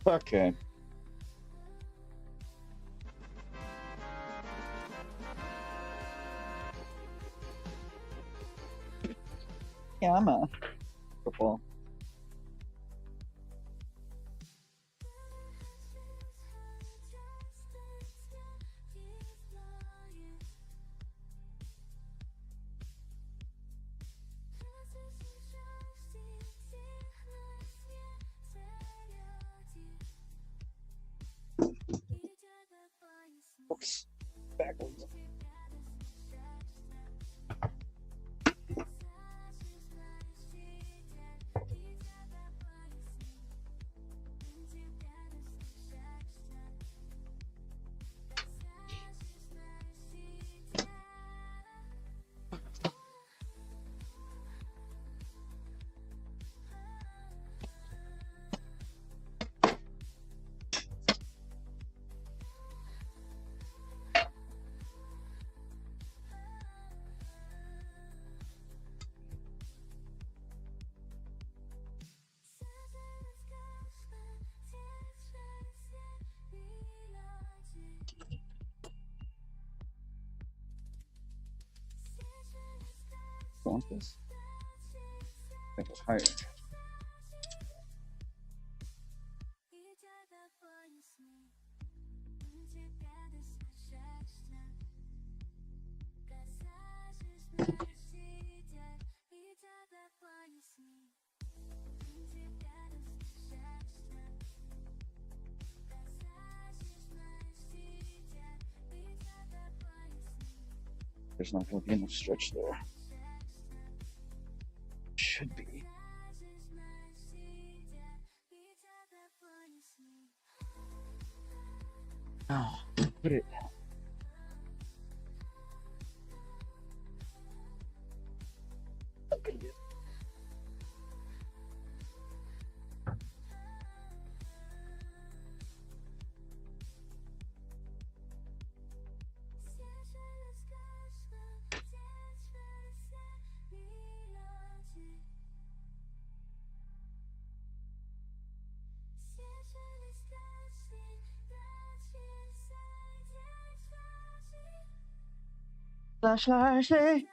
Okay. Yeah, I'm a football. Oops. Backwards. Want this? That was higher. There's not going to be enough stretch there. Should be. Oh, put it. Okay. Flashlight.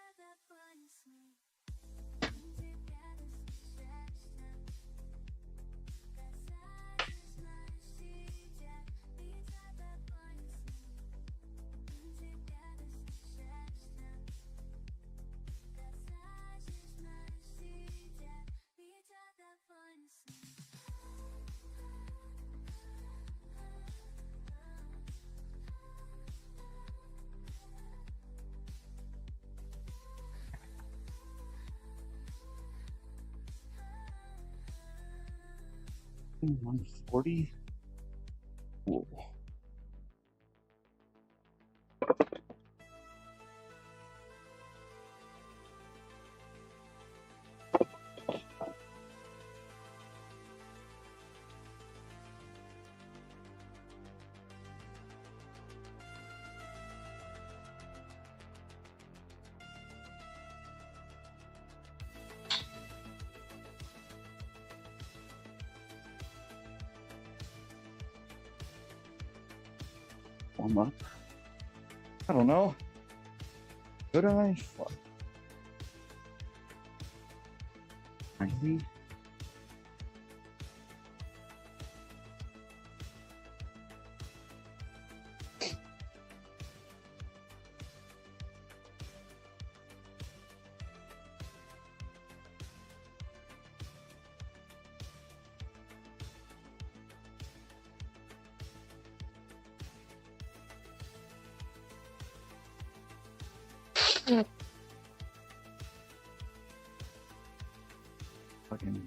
$140. Cool. Warm up. I don't know. Could I? What? 90? Fucking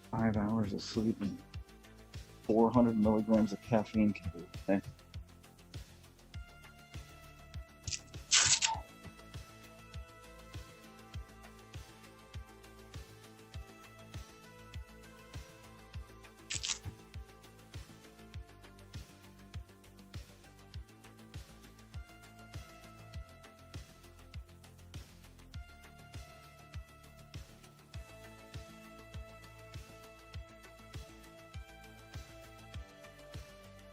5 hours of sleep and 400 milligrams of caffeine can do it. Okay?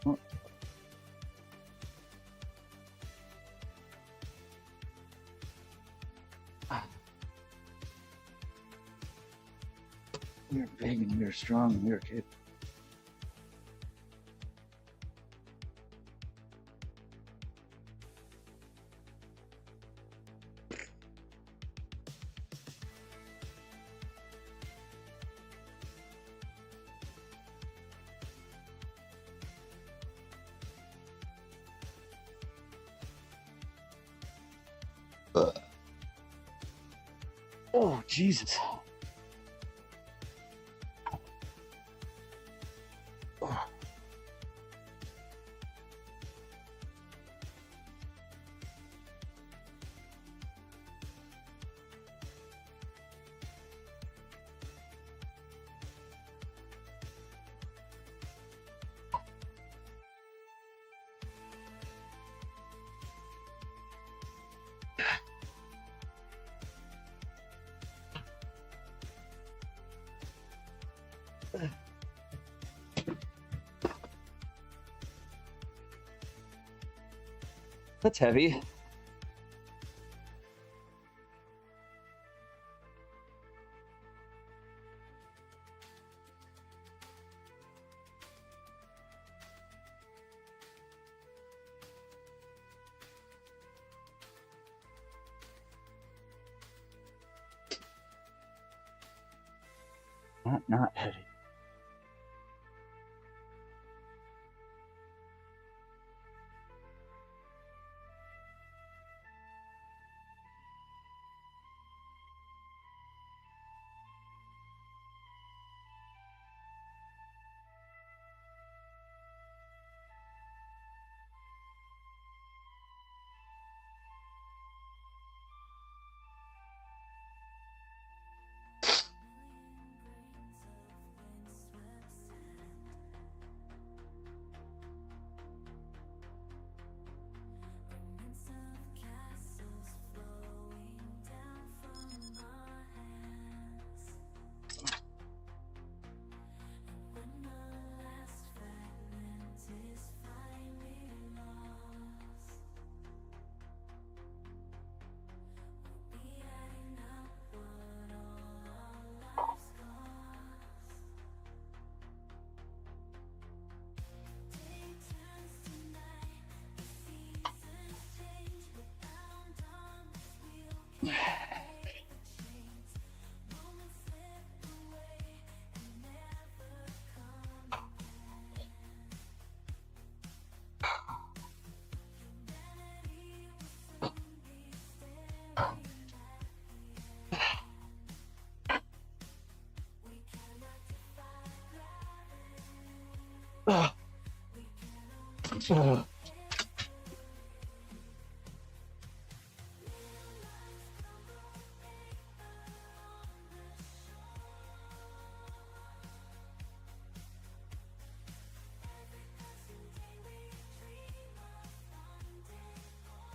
Oh. You're big and you're strong and you're capable. Oh, Jesus. Oh. That's heavy. Not heavy.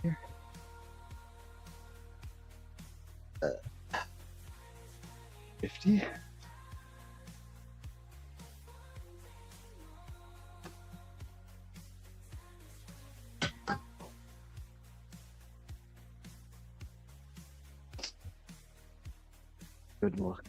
Here. 50. Good luck.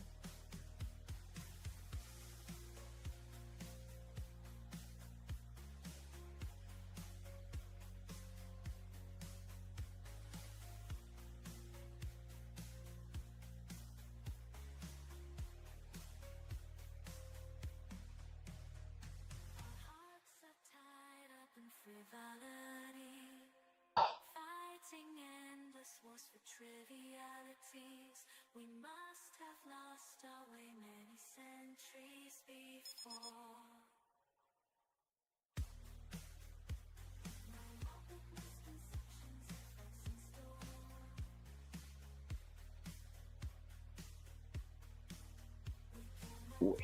Fighting endless wars for trivialities. We must have lost our way many centuries before. Boy.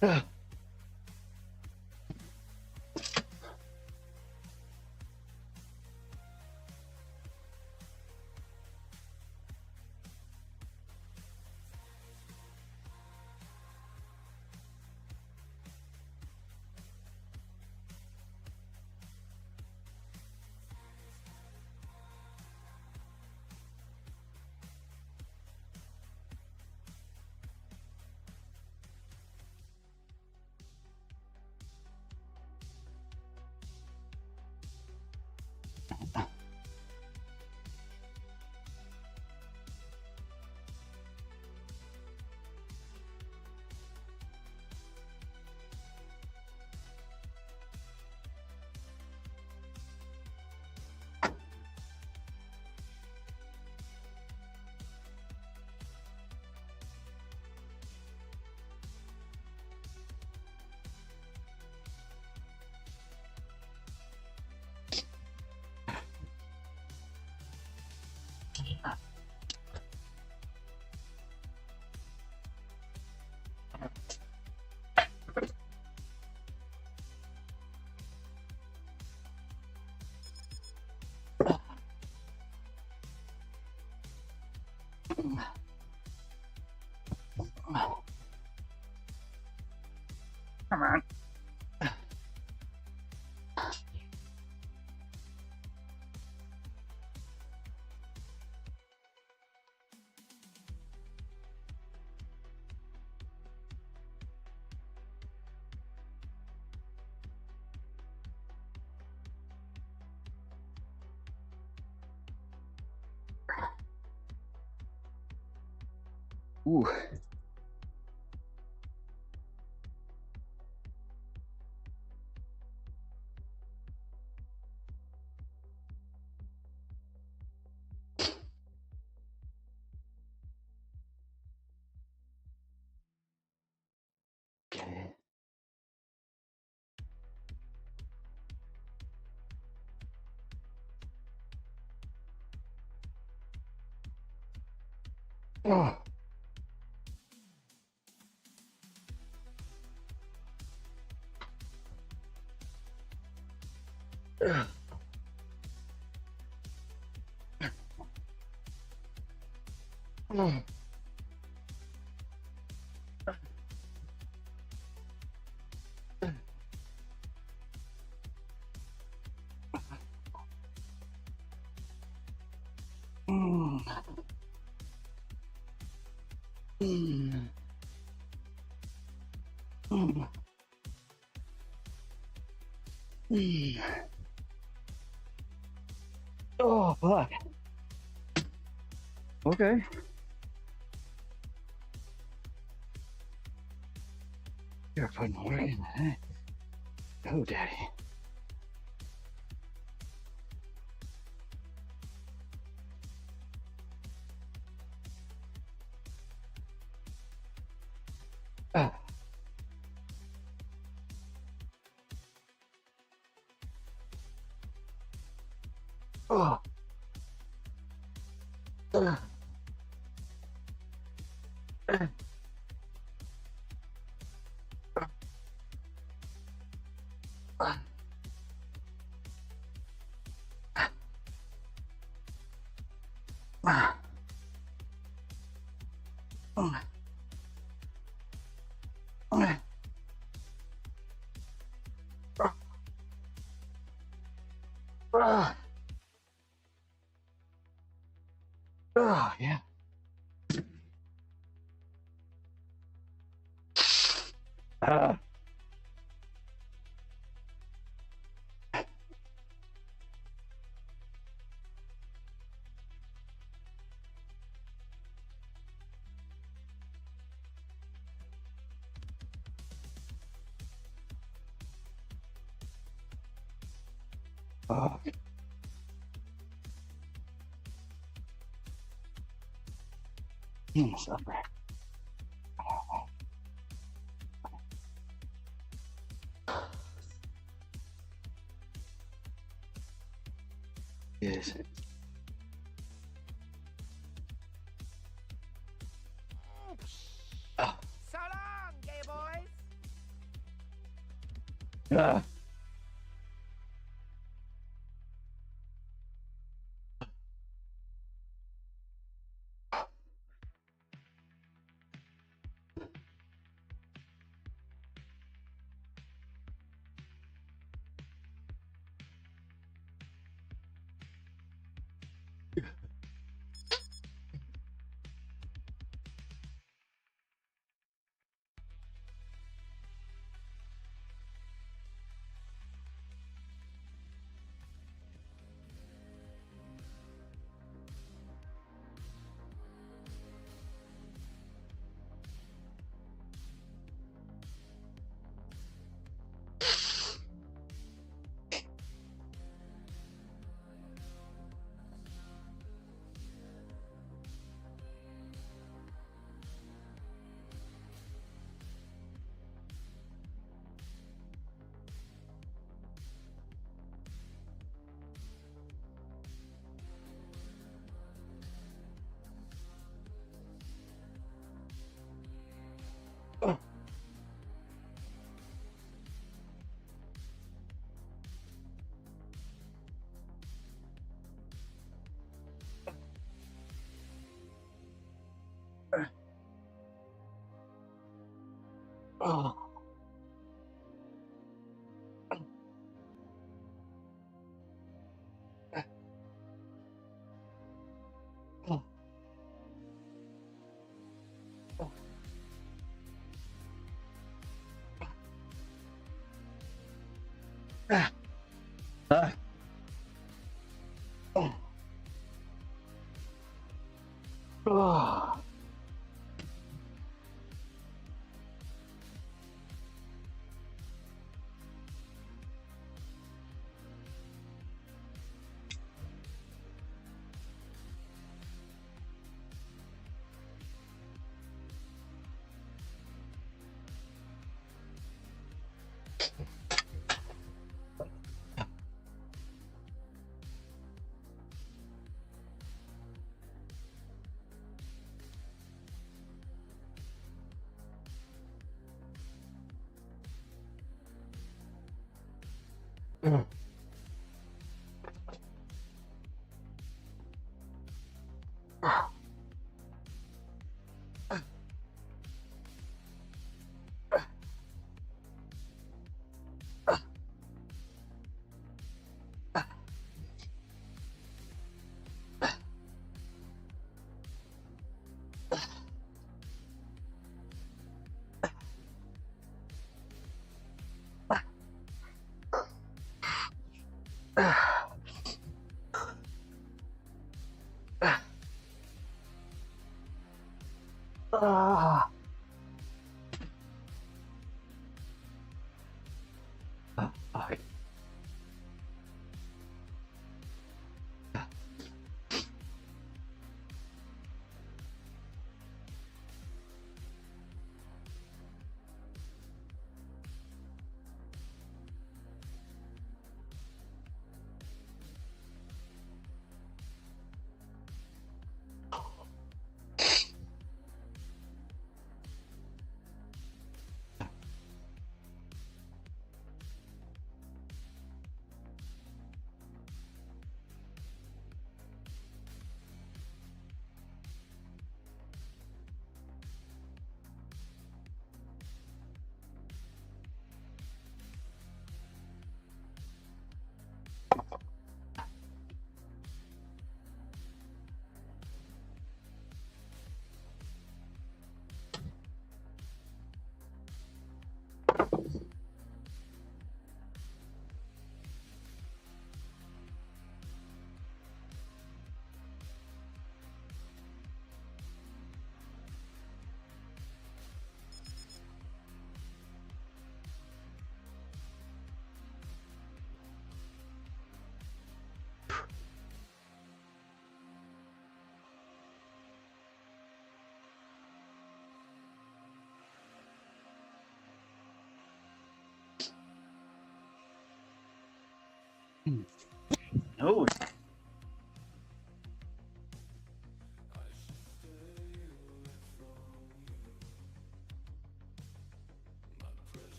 Come on. Ooh. Okay. Oh. Oh. Mm. Mm. Mm. Mm. Oh, fuck. Okay. You're putting work in that. Oh, daddy. Ah. Oh. Ah. Ah. Ah. Ah. Ah. Ah. Ah. Oh, yeah. Ah. Oh. Supper. Yes. Ah. So long, gay boys. Ah. Oh. Ah. Ah. Oh. Oh. Ah. Ah. No.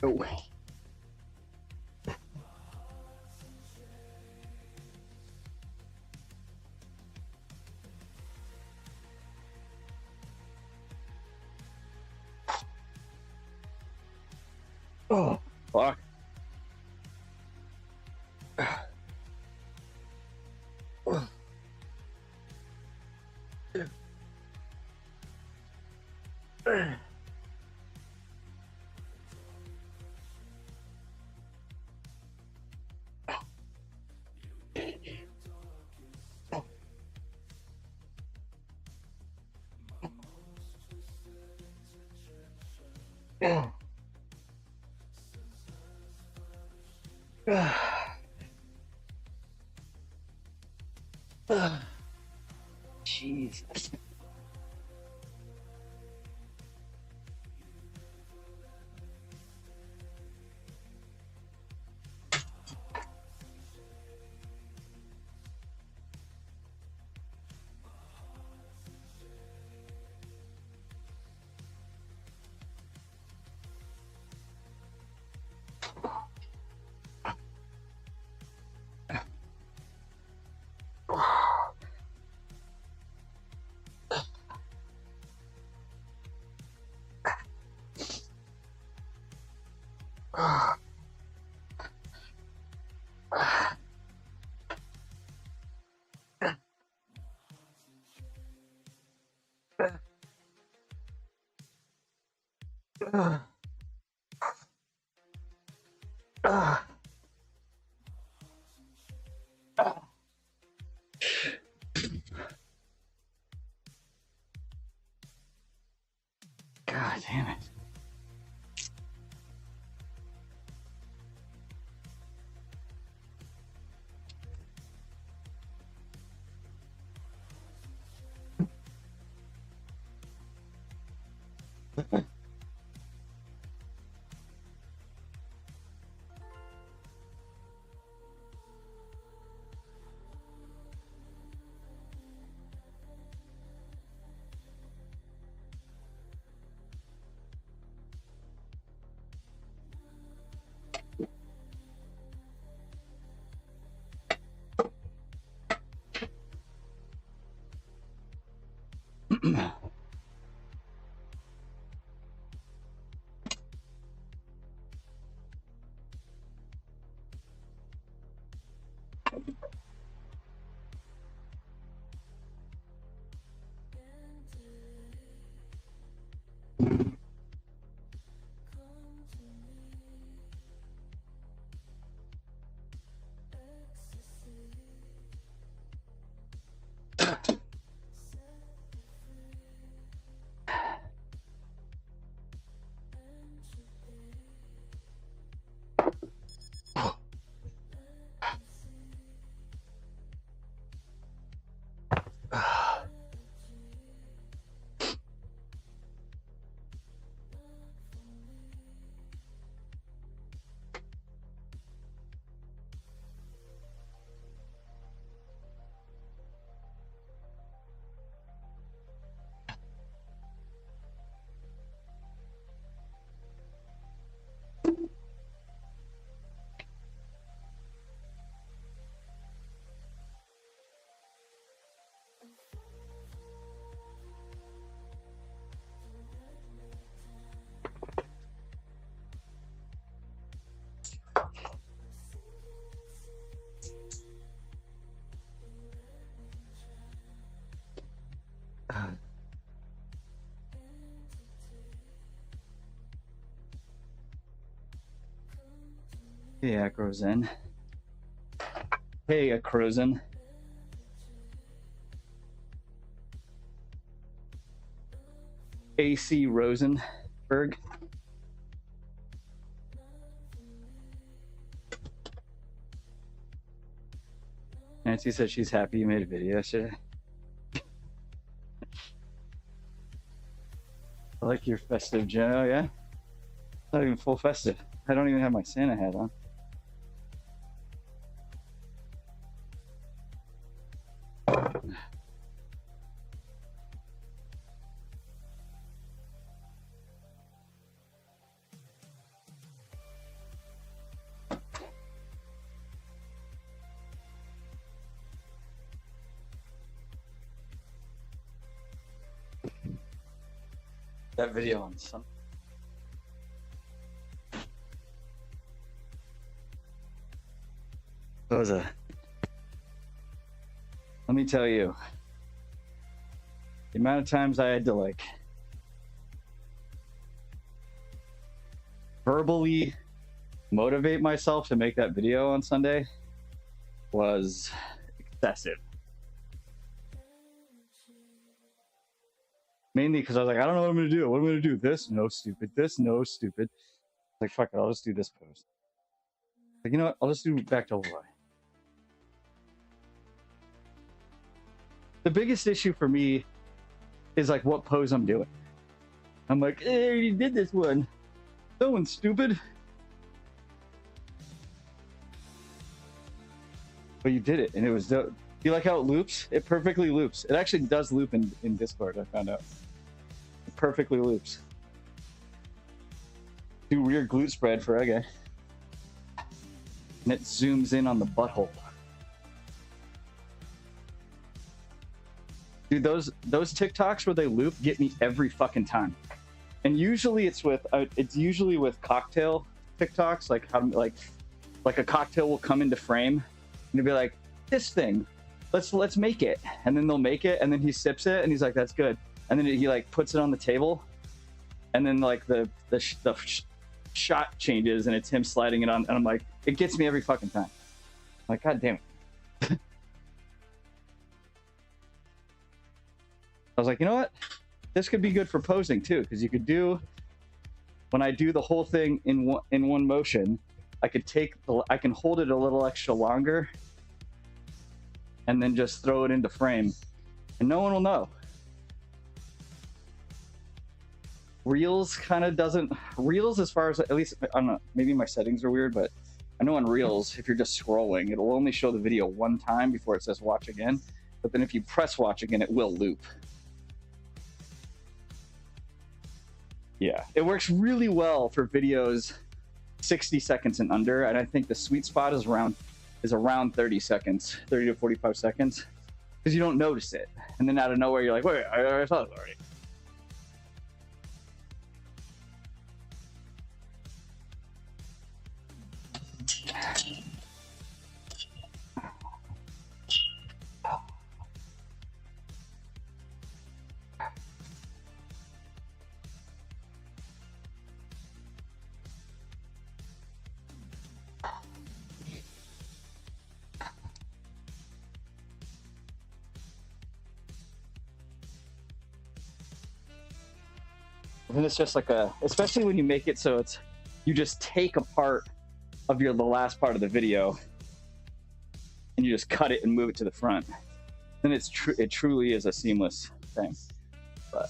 Oh. Oh, fuck. Jesus. God damn it. Hey, Acrozen. Hey, Acrozen. AC Rosenberg. Nancy said she's happy you made a video yesterday. I like your festive gym. Oh, yeah? It's not even full festive. I don't even have my Santa hat on. that video on Sunday. It was let me tell you, the amount of times I had to like verbally motivate myself to make that video on Sunday was excessive. Mainly because I was like, I don't know what I'm gonna do. What am I gonna do? This? No, stupid. This? No, stupid. Like, fuck it, I'll just do this pose. Like, you know what? I'll just do back double Y. The biggest issue for me is like what pose I'm doing. I'm like, hey, you did this one. That one's stupid. But you did it, and it was dope. You like how it loops? It perfectly loops. It actually does loop in Discord, I found out. It perfectly loops. Do weird glute spread for Ege. And it zooms in on the butthole. Dude, those TikToks where they loop get me every fucking time. And usually it's with cocktail TikToks, like how like a cocktail will come into frame and you'll be like, this thing, let's make it. And then they'll make it, and then he sips it and he's like, that's good. And then he like puts it on the table, and then like the shot changes and it's him sliding it on, and I'm like, it gets me every fucking time. I'm like, god damn it. I was like, you know what? This could be good for posing too, because you could do, when I do the whole thing in one motion, I can hold it a little extra longer and then just throw it into frame, and no one will know. Reels kind of doesn't, Reels as far as, at least, I don't know, maybe my settings are weird, but I know on Reels, if you're just scrolling, it'll only show the video one time before it says watch again. But then if you press watch again, it will loop. Yeah, it works really well for videos 60 seconds and under, and I think the sweet spot is around 30 seconds, 30 to 45 seconds, because you don't notice it, and then out of nowhere you're like, wait, I saw this already. And it's just like especially when you make it so you just take a part of the last part of the video and you just cut it and move it to the front. Then it truly is a seamless thing. But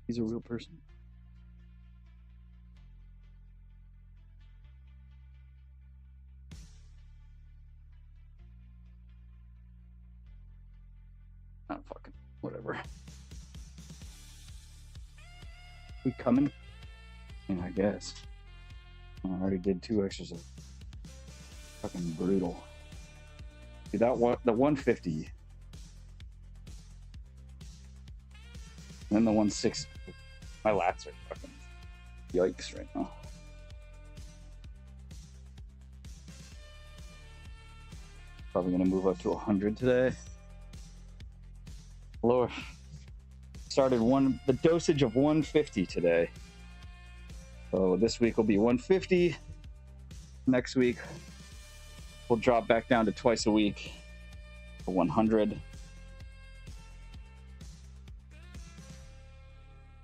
he's a real person. Oh, fucking whatever. We coming? I guess. I already did 2 exercises. Fucking brutal. Dude, that one, the 150. And then the 160. My lats are fucking yikes right now. Probably gonna move up to 100 today. Lower. Started the dosage of 150 today. So this week will be 150. Next week we'll drop back down to twice a week for 100.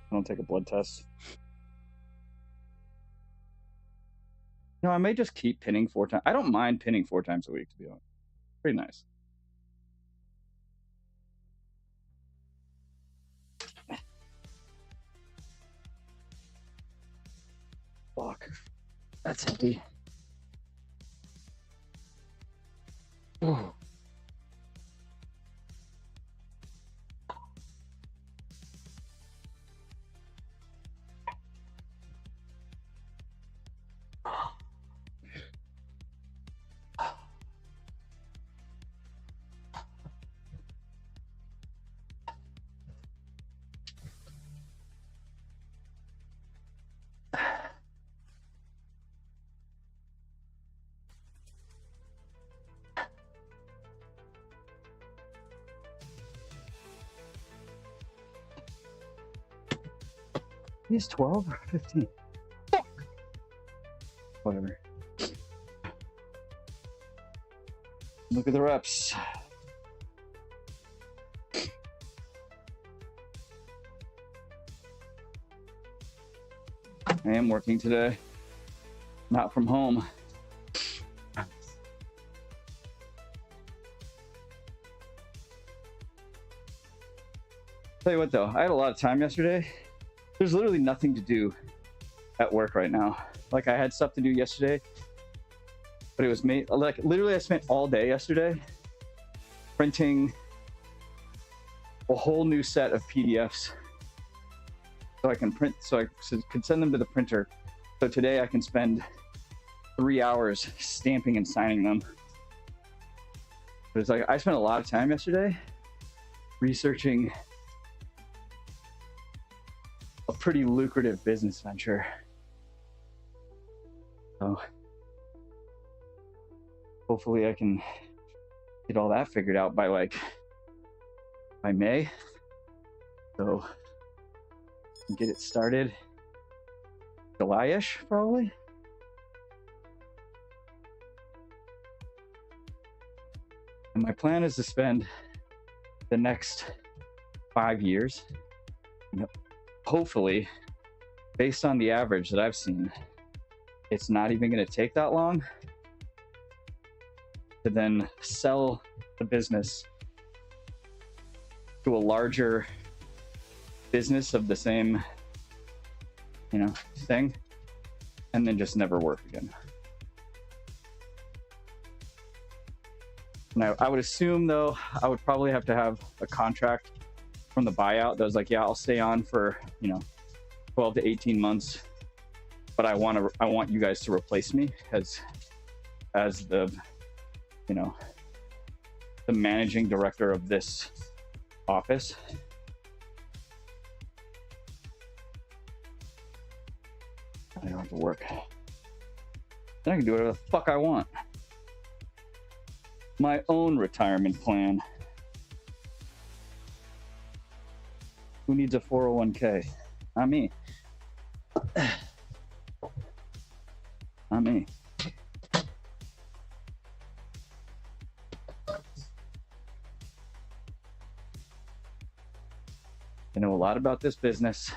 I don't take a blood test. No, I may just keep pinning 4 times. I don't mind pinning 4 times a week, to be honest. Pretty nice. Fuck. That's heavy. Ooh. He's 12 or 15. Fuck. Whatever. Look at the reps. I am working today. Not from home. Tell you what though, I had a lot of time yesterday. There's literally nothing to do at work right now. Like I had stuff to do yesterday, but it was made like literally I spent all day yesterday printing a whole new set of PDFs so I can print, so I can send them to the printer. So today I can spend 3 hours stamping and signing them. But it's like I spent a lot of time yesterday researching a pretty lucrative business venture. So hopefully I can get all that figured out by May. So get it started July-ish probably. And my plan is to spend the next 5 years, hopefully, based on the average that I've seen, it's not even going to take that long to then sell the business to a larger business of the same, thing, and then just never work again. Now, I would assume, though, I would probably have to have a contract from the buyout that was like, yeah, I'll stay on for 12 to 18 months, but I want you guys to replace me as the the managing director of this office. I don't have to work. Then I can do whatever the fuck I want. My own retirement plan. Who needs a 401k? Not me. Not me. I know a lot about this business.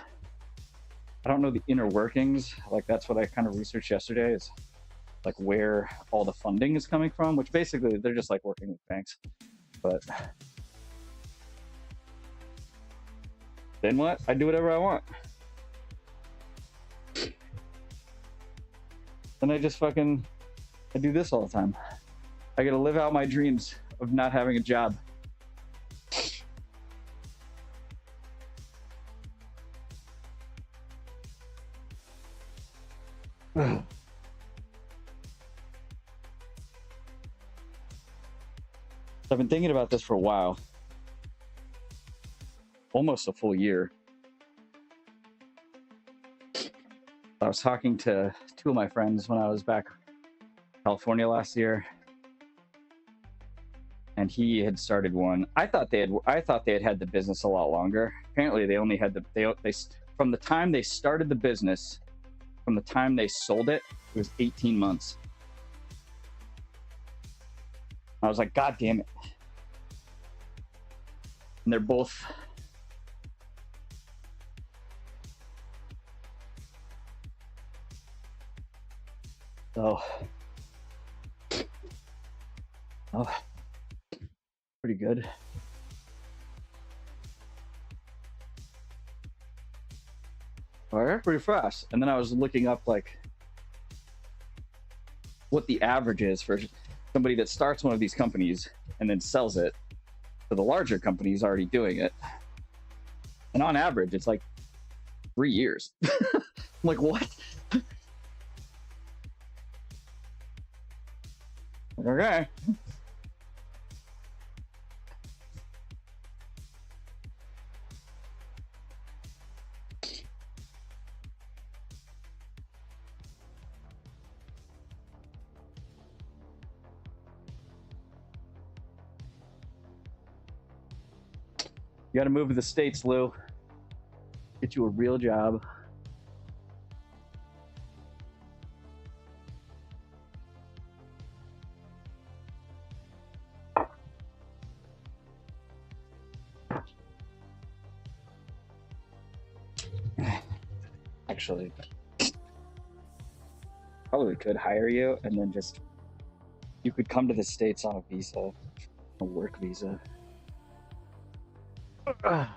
I don't know the inner workings. Like that's what I kind of researched yesterday, is like where all the funding is coming from, which basically they're just like working with banks. But then what? I do whatever I want. Then I just I do this all the time. I get to live out my dreams of not having a job. So I've been thinking about this for a while, almost a full year. I was talking to two of my friends when I was back in California last year, and he had started one. I thought they had the business a lot longer. Apparently, they only had they from the time they started the business, from the time they sold it, it was 18 months. I was like, God damn it. And they're both pretty good. All right, pretty fast. And then I was looking up like what the average is for somebody that starts one of these companies and then sells it to the larger companies already doing it. And on average, it's like 3 years. I'm like, what? Okay. You got to move to the States, Lou. Get you a real job. actually. Probably could hire you, and then just you could come to the States on a visa, a work visa. But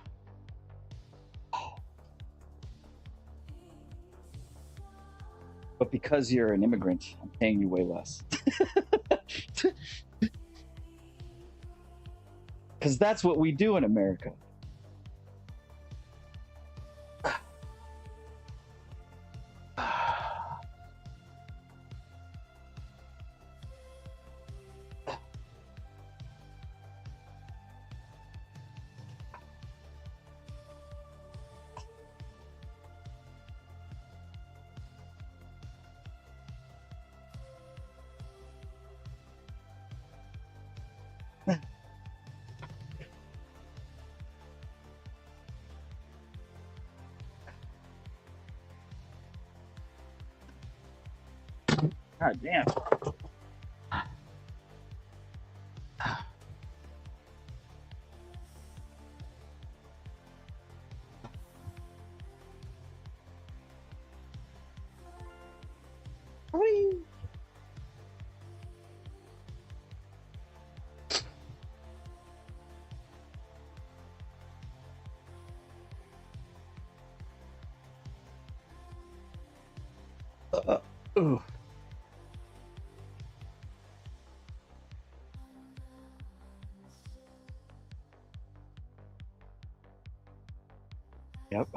because you're an immigrant, I'm paying you way less. Because that's what we do in America. God damn. Whee! Ooh. Yep.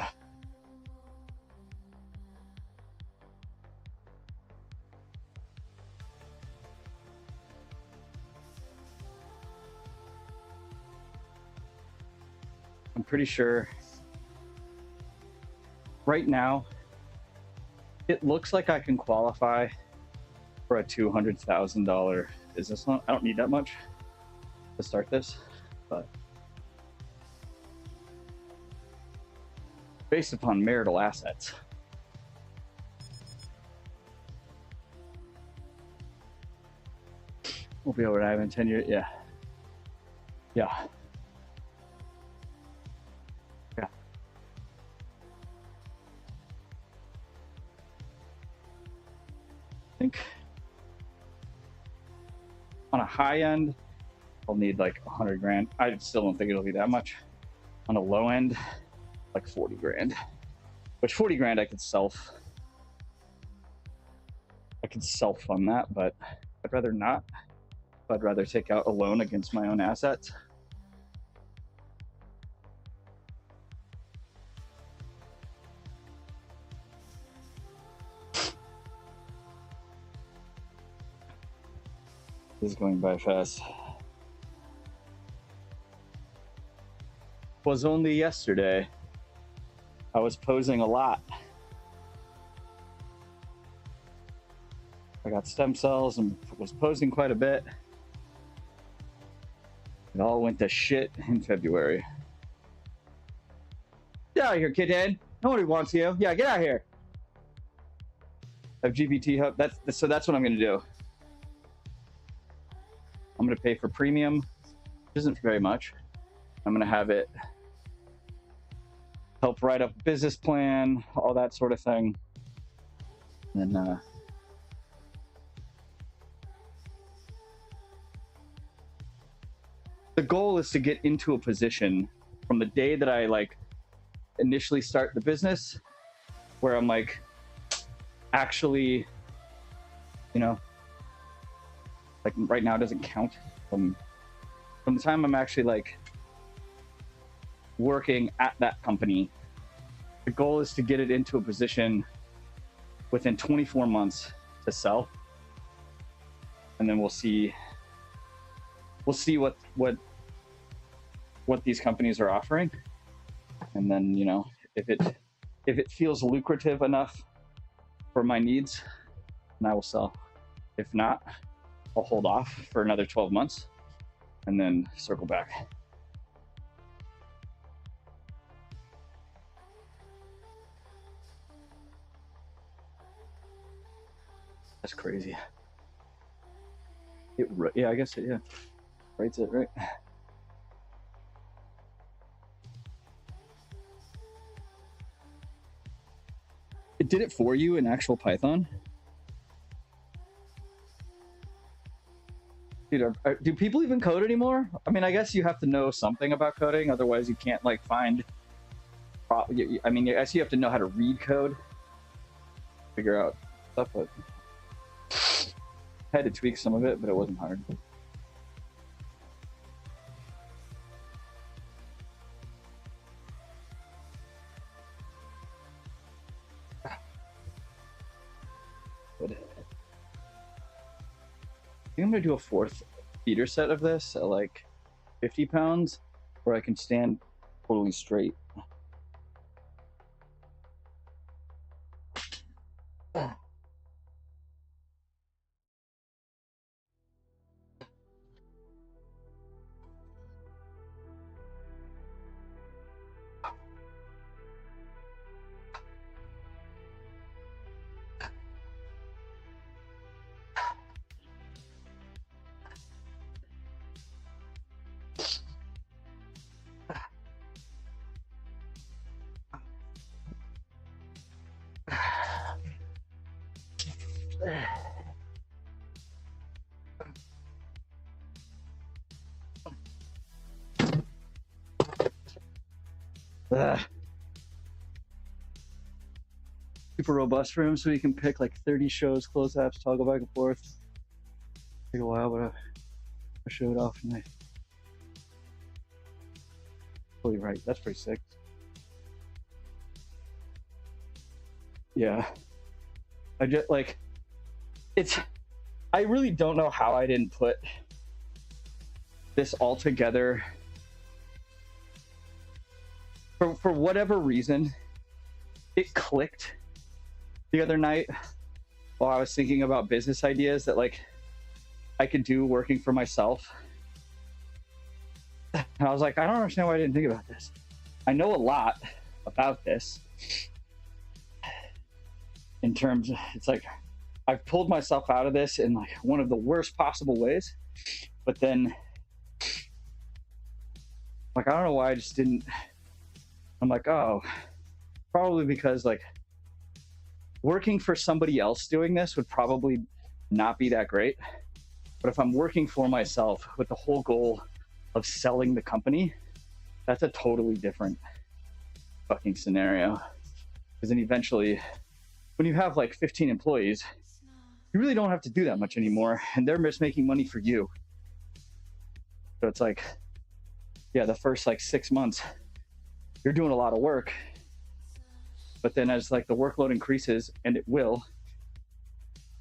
I'm pretty sure right now it looks like I can qualify for a $200,000 business loan. I don't need that much to start this, but based upon marital assets. We'll be over to have in 10 years. Yeah. Yeah. Yeah. I think on a high end, I'll need like 100 grand. I still don't think it'll be that much. On a low end, like 40 grand, which 40 grand I could self fund that, but I'd rather not. I'd rather take out a loan against my own assets. This is going by fast. Was only yesterday. I was posing a lot. I got stem cells and was posing quite a bit. It all went to shit in February. Get out of here, kidhead. Nobody wants you. Yeah, get out of here. I have GPT Hub. That's what I'm gonna do. I'm gonna pay for premium, which isn't very much. I'm gonna have it help write up a business plan, all that sort of thing. And then the goal is to get into a position from the day that I like initially start the business where I'm like actually, you know, like right now it doesn't count. From the time I'm actually like working at that company, the goal is to get it into a position within 24 months to sell, and then we'll see what these companies are offering, and then, you know, if it feels lucrative enough for my needs, then I will sell. If not, I'll hold off for another 12 months and then circle back. That's crazy. Yeah, I guess it, yeah. Writes it, right? It did it for you in actual Python? Dude, do people even code anymore? I mean, I guess you have to know something about coding, otherwise you can't like find. I mean, I guess you have to know how to read code, figure out stuff. But I had to tweak some of it, but it wasn't hard. Good. I think I'm gonna do a 4th feeder set of this at like 50 pounds, where I can stand totally straight. Super robust room, so you can pick like 30 shows, close apps, toggle back and forth. Take a while, but I show it off and I totally right. That's pretty sick. Yeah. I just like I really don't know how I didn't put this all together. For whatever reason, it clicked the other night while I was thinking about business ideas that like I could do working for myself. And I was like, I don't understand why I didn't think about this. I know a lot about this in terms of, it's like I've pulled myself out of this in like one of the worst possible ways, but then like I don't know why I just didn't. I'm like, oh, probably because like working for somebody else doing this would probably not be that great. But if I'm working for myself with the whole goal of selling the company, that's a totally different fucking scenario. Because then eventually, when you have like 15 employees, you really don't have to do that much anymore. And they're just making money for you. So it's like, yeah, the first like 6 months, you're doing a lot of work. But then as like the workload increases, and it will,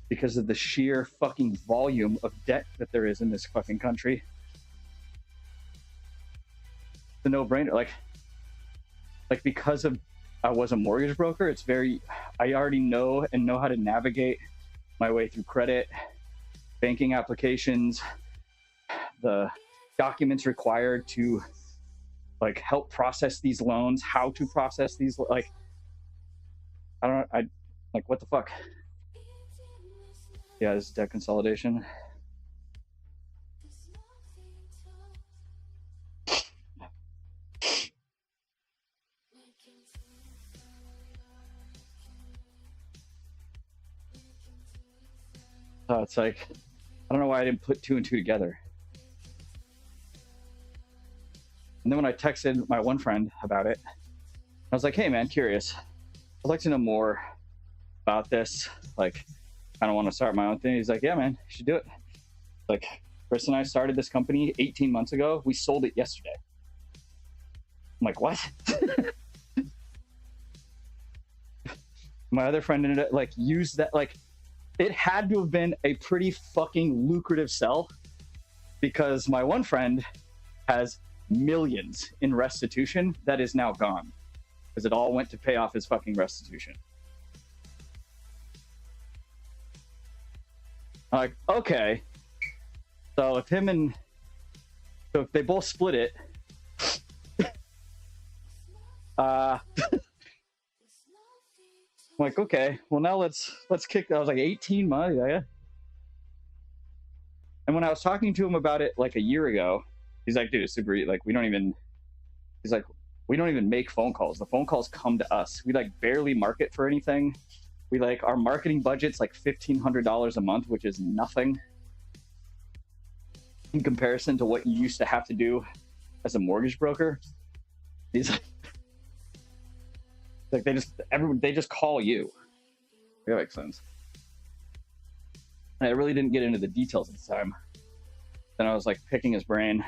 because of the sheer fucking volume of debt that there is in this fucking country, it's a no-brainer. Like because of I was a mortgage broker, it's very, I already know how to navigate my way through credit, banking applications, the documents required to like help process these loans, how to process these, like I like what the fuck. Yeah, this is debt consolidation. So it's like, I don't know why I didn't put 2 and 2 together. And then when I texted my one friend about it, I was like, hey man, curious. I'd like to know more about this. Like, I don't want to start my own thing. He's like, yeah, man, you should do it. Like, Chris and I started this company 18 months ago. We sold it yesterday. I'm like, what? My other friend ended up like used that, like, it had to have been a pretty fucking lucrative sell because my one friend has millions in restitution that is now gone because it all went to pay off his fucking restitution. I'm like, okay. So if they both split it, I'm like, okay, well now let's kick. I was like 18 months, yeah. And when I was talking to him about it like a year ago, he's like, dude, it's super, like we don't even. He's like, We don't even make phone calls. The phone calls come to us. We like barely market for anything. We like, our marketing budget's like $1,500 a month, which is nothing in comparison to what you used to have to do as a mortgage broker. These like they just call you. That makes sense. And I really didn't get into the details at the time. Then I was like picking his brain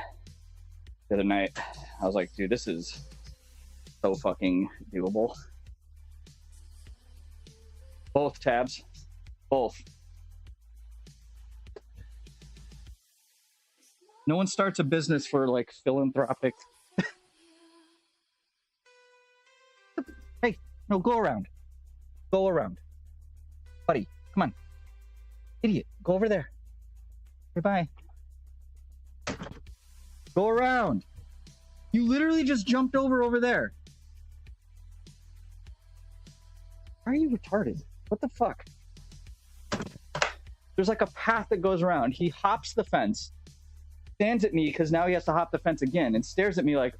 the other night. I was like, dude, this is so fucking doable. Both tabs, both. No one starts a business for like philanthropic. Hey, no, go around. Go around. Buddy, come on. Idiot, go over there. Goodbye. Go around. You literally just jumped over there. Why are you retarded? What the fuck? There's like a path that goes around. He hops the fence, stands at me because now he has to hop the fence again, and stares at me like,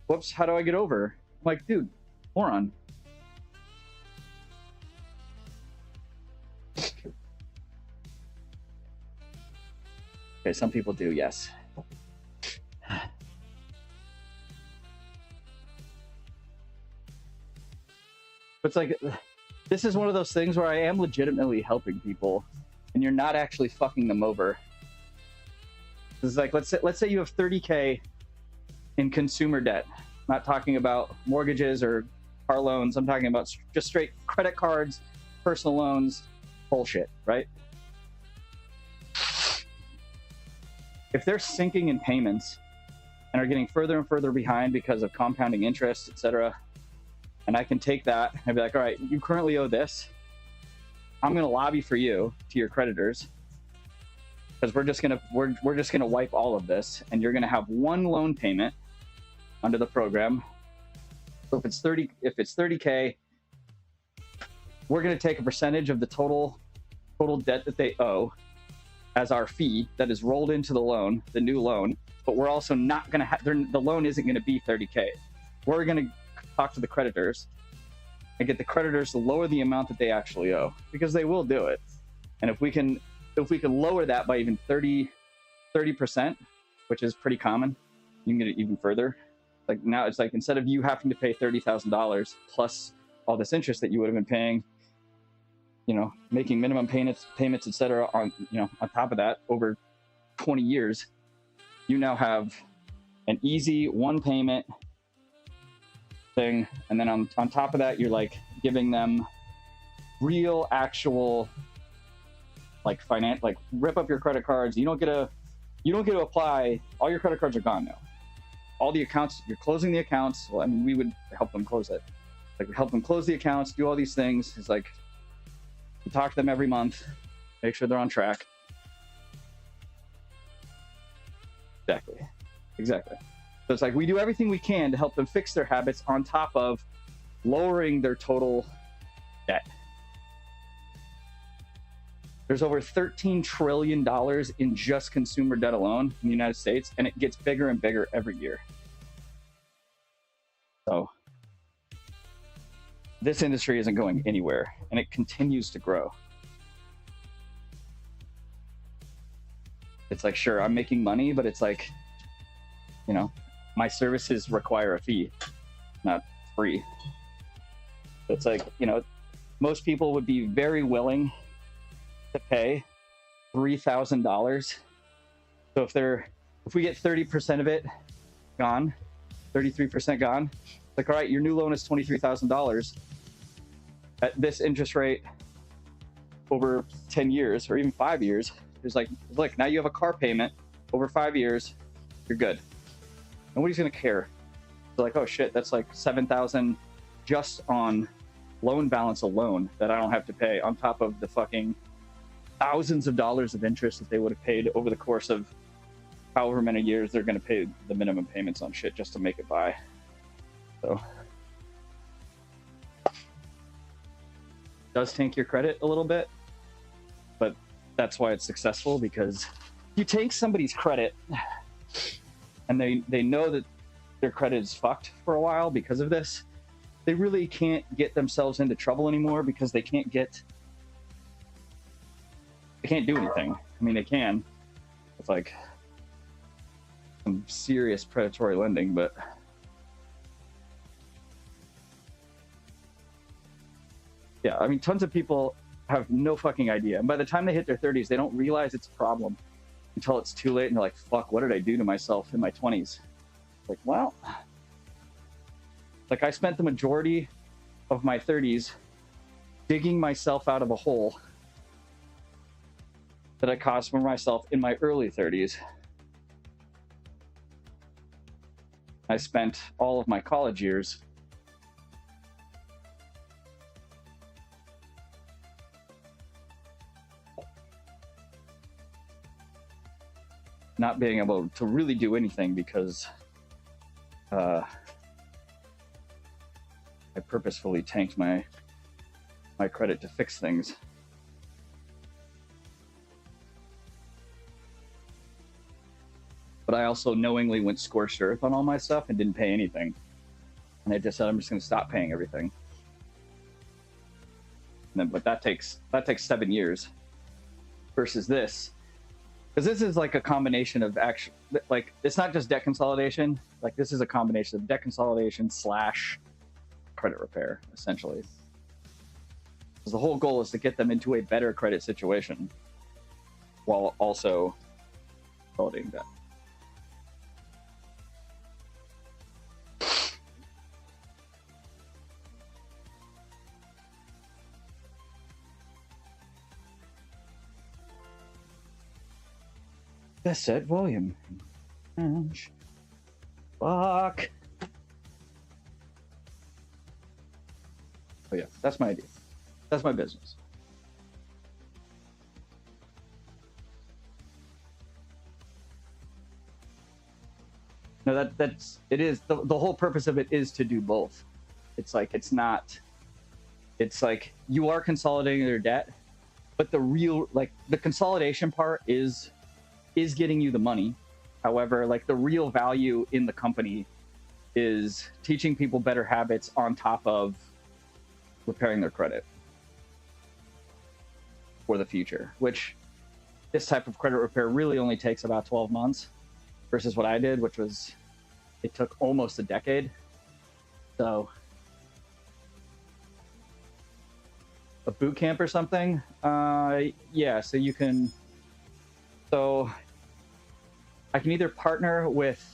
whoops, how do I get over? I'm like, dude, moron. Okay, some people do, yes. But it's like, this is one of those things where I am legitimately helping people, and you're not actually fucking them over. It's like, let's say you have 30K in consumer debt. I'm not talking about mortgages or car loans. I'm talking about just straight credit cards, personal loans, bullshit, right? If they're sinking in payments and are getting further and further behind because of compounding interest, etc., and I can take that and be like, all right, you currently owe this. I'm going to lobby for you to your creditors, because we're just gonna wipe all of this, and you're gonna have one loan payment under the program. So if it's 30K, we're gonna take a percentage of the total debt that they owe as our fee that is rolled into the loan, the new loan. But we're also not gonna have, the loan isn't gonna be 30K. We're gonna talk to the creditors and get the creditors to lower the amount that they actually owe, because they will do it. And if we can lower that by even 30%, which is pretty common, you can get it even further. Like now it's like, instead of you having to pay $30,000 plus all this interest that you would have been paying, you know, making minimum payments, etc., on, you know, on top of that over 20 years, you now have an easy one payment thing. And then on top of that, you're like giving them real, actual, like rip up your credit cards. You don't get to apply. All your credit cards are gone now. All the accounts, you're closing the accounts. Well, I mean, we would help them close it. Like, we help them close the accounts, do all these things. It's like, we talk to them every month, make sure they're on track. Exactly. So it's like, we do everything we can to help them fix their habits on top of lowering their total debt. There's over $13 trillion in just consumer debt alone in the United States, and it gets bigger and bigger every year. So this industry isn't going anywhere, and it continues to grow. It's like, sure, I'm making money, but it's like, you know, my services require a fee, not free. It's like, you know, most people would be very willing to pay $3,000. So if we get 30% of it gone, 33% gone, like, all right, your new loan is $23,000 at this interest rate over 10 years or even 5 years. It's like, look, now you have a car payment over 5 years, you're good. Nobody's gonna care. They're like, oh shit, that's like $7,000 just on loan balance alone that I don't have to pay, on top of the fucking thousands of dollars of interest that they would have paid over the course of however many years they're going to pay the minimum payments on shit just to make it by. So it does tank your credit a little bit, but that's why it's successful, because you tank somebody's credit and they know that their credit is fucked for a while because of this. They really can't get themselves into trouble anymore because they can't do anything. I mean, they can. It's like some serious predatory lending, but yeah, I mean, tons of people have no fucking idea. And by the time they hit their 30s, they don't realize it's a problem until it's too late. And they're like, fuck, what did I do to myself in my 20s? Like, well, like I spent the majority of my 30s digging myself out of a hole that I caused for myself in my early 30s. I spent all of my college years not being able to really do anything because I purposefully tanked my credit to fix things. But I also knowingly went scorched earth on all my stuff and didn't pay anything. And I just said, I'm just going to stop paying everything. And then, but that takes 7 years versus this. Because this is like a combination of actual, like, it's not just debt consolidation. Like, this is a combination of debt consolidation / credit repair, essentially. Because the whole goal is to get them into a better credit situation while also consolidating debt. The set volume. Fuck. Oh yeah, that's my idea. That's my business. No, it is the whole purpose of it is to do both. It's like it's like you are consolidating their debt, but the real, like, the consolidation part is getting you the money. However, like, the real value in the company is teaching people better habits on top of repairing their credit for the future, which this type of credit repair really only takes about 12 months versus what I did, which was, it took almost a decade. So a boot camp or something. Yeah, so you can, so I can either partner with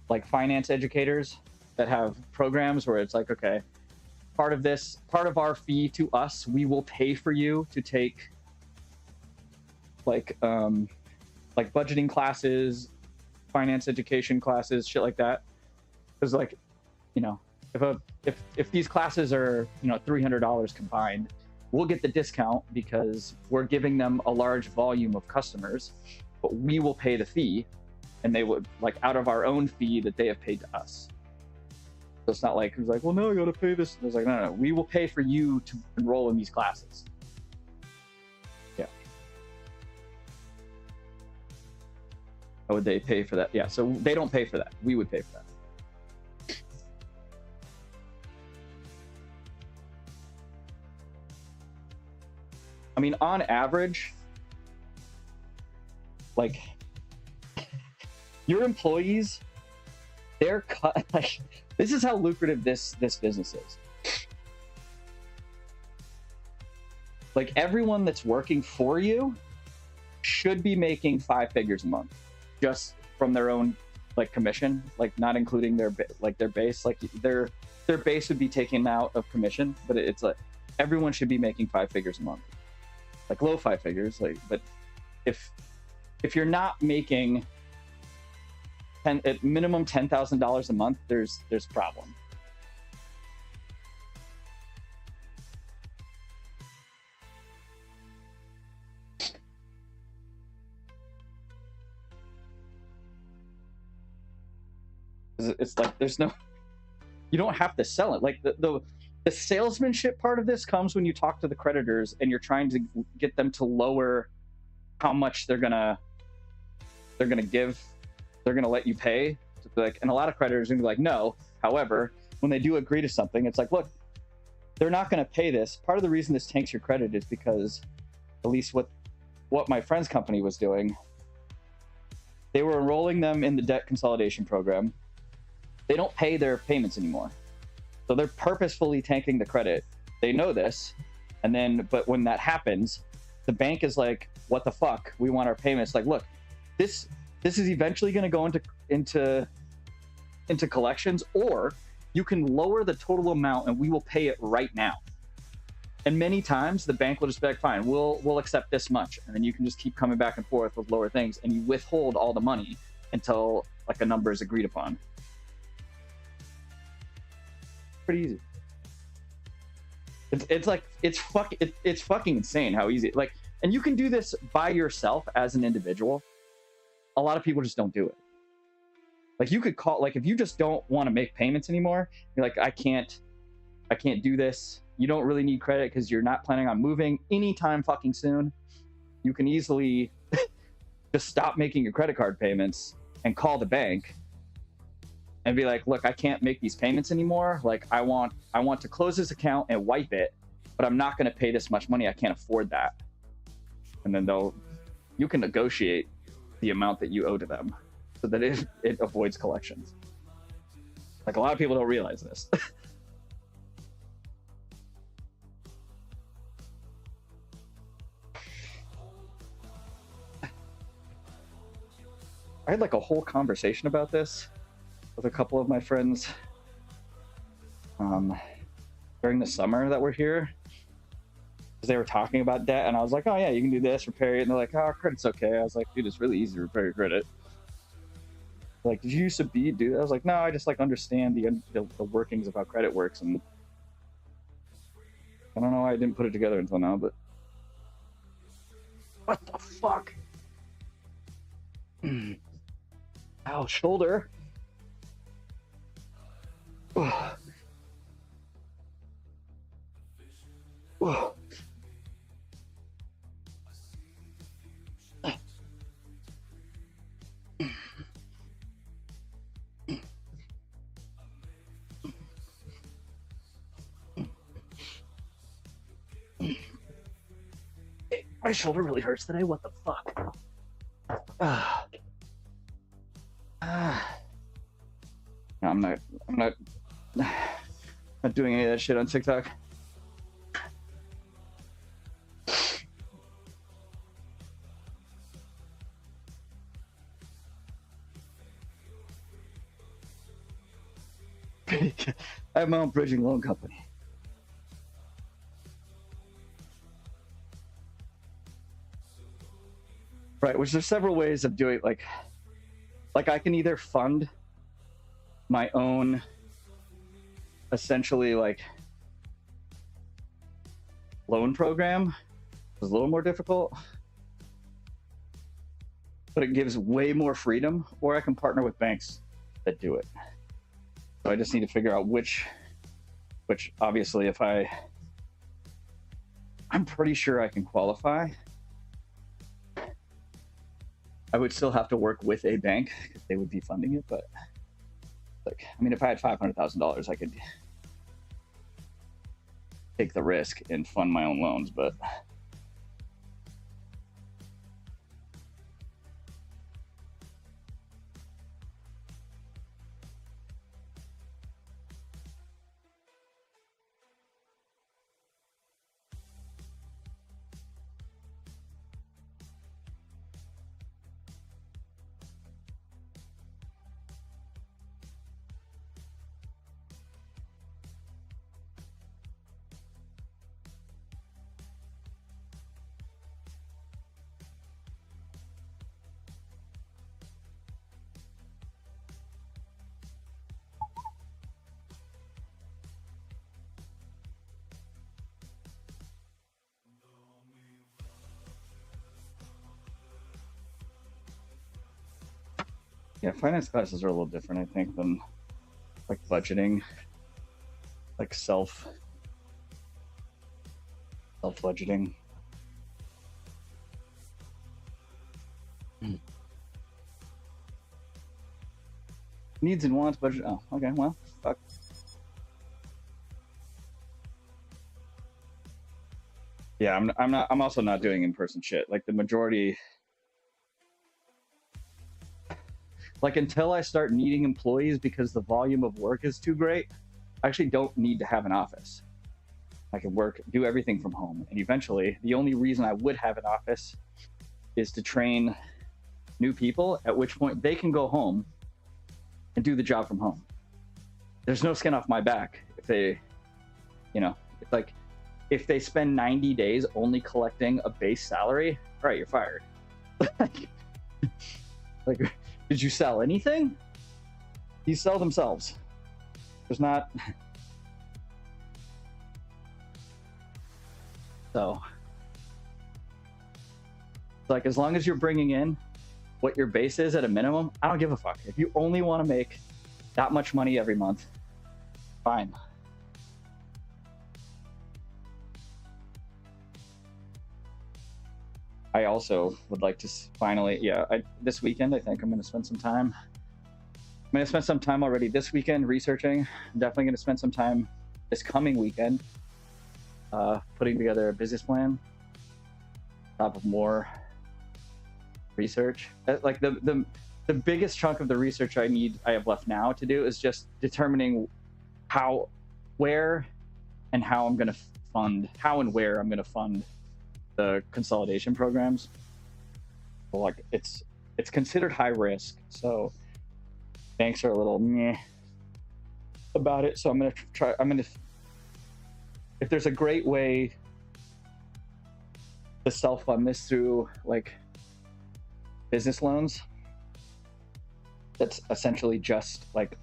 like finance educators that have programs where it's like, okay, part of our fee to us, we will pay for you to take like budgeting classes, finance education classes, shit like that. Because, like, you know, if these classes are, you know, $300 combined, we'll get the discount because we're giving them a large volume of customers, but we will pay the fee, and they would, like, out of our own fee that they have paid to us. So it's not like it's like, well, no, you got to pay this. It's like, no, we will pay for you to enroll in these classes. Yeah. How would they pay for that? Yeah, so they don't pay for that. We would pay for that. I mean, on average, like, your employees, they're cut. Like, this is how lucrative this business is. Like, everyone that's working for you should be making 5 figures a month, just from their own, like, commission, like, not including their base. Like, their base would be taken out of commission, but it's like everyone should be making 5 figures a month, like low 5 figures. Like, but if you're not making at minimum $10,000 a month, there's a problem. It's like there's no, you don't have to sell it. Like the The salesmanship part of this comes when you talk to the creditors and you're trying to get them to lower how much they're gonna give, they're gonna let you pay. Like, and a lot of creditors are gonna be like, no. However, when they do agree to something, it's like, look, they're not gonna pay this. Part of the reason this tanks your credit is because, at least what my friend's company was doing, they were enrolling them in the debt consolidation program. They don't pay their payments anymore. So they're purposefully tanking the credit. They know this. And then, but when that happens, the bank is like, what the fuck? We want our payments. Like, look, this is eventually going to go into collections, or you can lower the total amount and we will pay it right now. And many times the bank will just be like, fine, we'll accept this much. And then you can just keep coming back and forth with lower things, and you withhold all the money until like a number is agreed upon. Pretty easy. It's fucking insane how easy. Like, and you can do this by yourself as an individual. A lot of people just don't do it. Like, you could call, like, if you just don't want to make payments anymore, you're like, I can't do this. You don't really need credit because you're not planning on moving anytime fucking soon. You can easily just stop making your credit card payments and call the bank and be like, look, I can't make these payments anymore. Like, I want to close this account and wipe it, but I'm not going to pay this much money. I can't afford that. And then you can negotiate the amount that you owe to them so that it avoids collections. Like, a lot of people don't realize this. I had like a whole conversation about this with a couple of my friends during the summer that we're here, because they were talking about debt, and I was like, oh yeah, you can do this, repair it, and they're like, oh, credit's okay. I was like, dude, it's really easy to repair your credit. Like, did you used to do that? I was like, no, I just like understand the workings of how credit works, and I don't know why I didn't put it together until now, but what the fuck? Ow, shoulder. Ugh. Ugh. My shoulder really hurts today. What the fuck? No, I'm not doing any of that shit on TikTok. I have my own bridging loan company. Right, which there's several ways of doing, like I can either fund my own, essentially, like, loan program. It's a little more difficult, but it gives way more freedom, or I can partner with banks that do it. So I just need to figure out which obviously, if I'm pretty sure I can qualify. I would still have to work with a bank because they would be funding it, but like, I mean, if I had $500,000, I could take the risk and fund my own loans, but yeah, finance classes are a little different, I think, than like budgeting, like self Self-budgeting. Needs and wants budget. Oh, okay. Well, fuck. Yeah, I'm also not doing in-person shit. Like the majority. Like until I start needing employees because the volume of work is too great, I actually don't need to have an office. I can do everything from home. And eventually, the only reason I would have an office is to train new people, at which point they can go home and do the job from home. There's no skin off my back if they, it's like if they spend 90 days only collecting a base salary, all right, you're fired. Like, did you sell anything? These sell themselves. There's not. So, like, as long as you're bringing in what your base is at a minimum, I don't give a fuck. If you only want to make that much money every month, fine. I also would like to finally, this weekend, I think I'm going to spend some time. I'm going to spend some time already this weekend researching. I'm definitely going to spend some time this coming weekend putting together a business plan on top of more research. Like the biggest chunk of the research I have left now to do is just determining where and how I'm going to fund the consolidation programs. So like it's considered high risk, so banks are a little meh about it. So I'm gonna if there's a great way to self-fund this through like business loans, that's essentially just like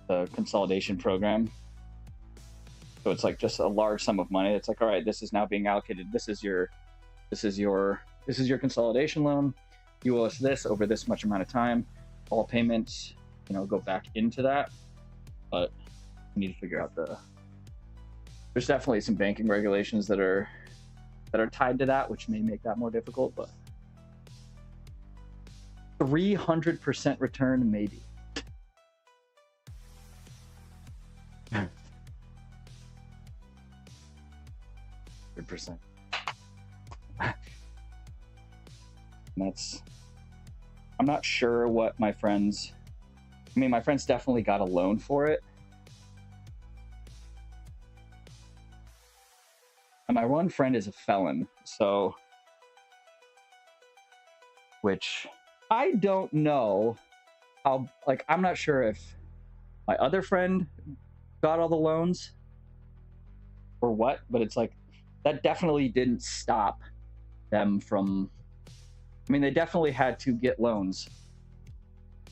the consolidation program. So it's like just a large sum of money. It's like, all right, this is now being allocated. This is your consolidation loan. You owe us this over this much amount of time. All payments, go back into that. But we need to figure out there's definitely some banking regulations that are tied to that, which may make that more difficult, but 300% return, maybe. %. I'm not sure what my friends definitely got a loan for it. And my one friend is a felon, so, which I don't know how, like, I'm not sure if my other friend got all the loans or what, but it's like, that definitely didn't stop them from, they definitely had to get loans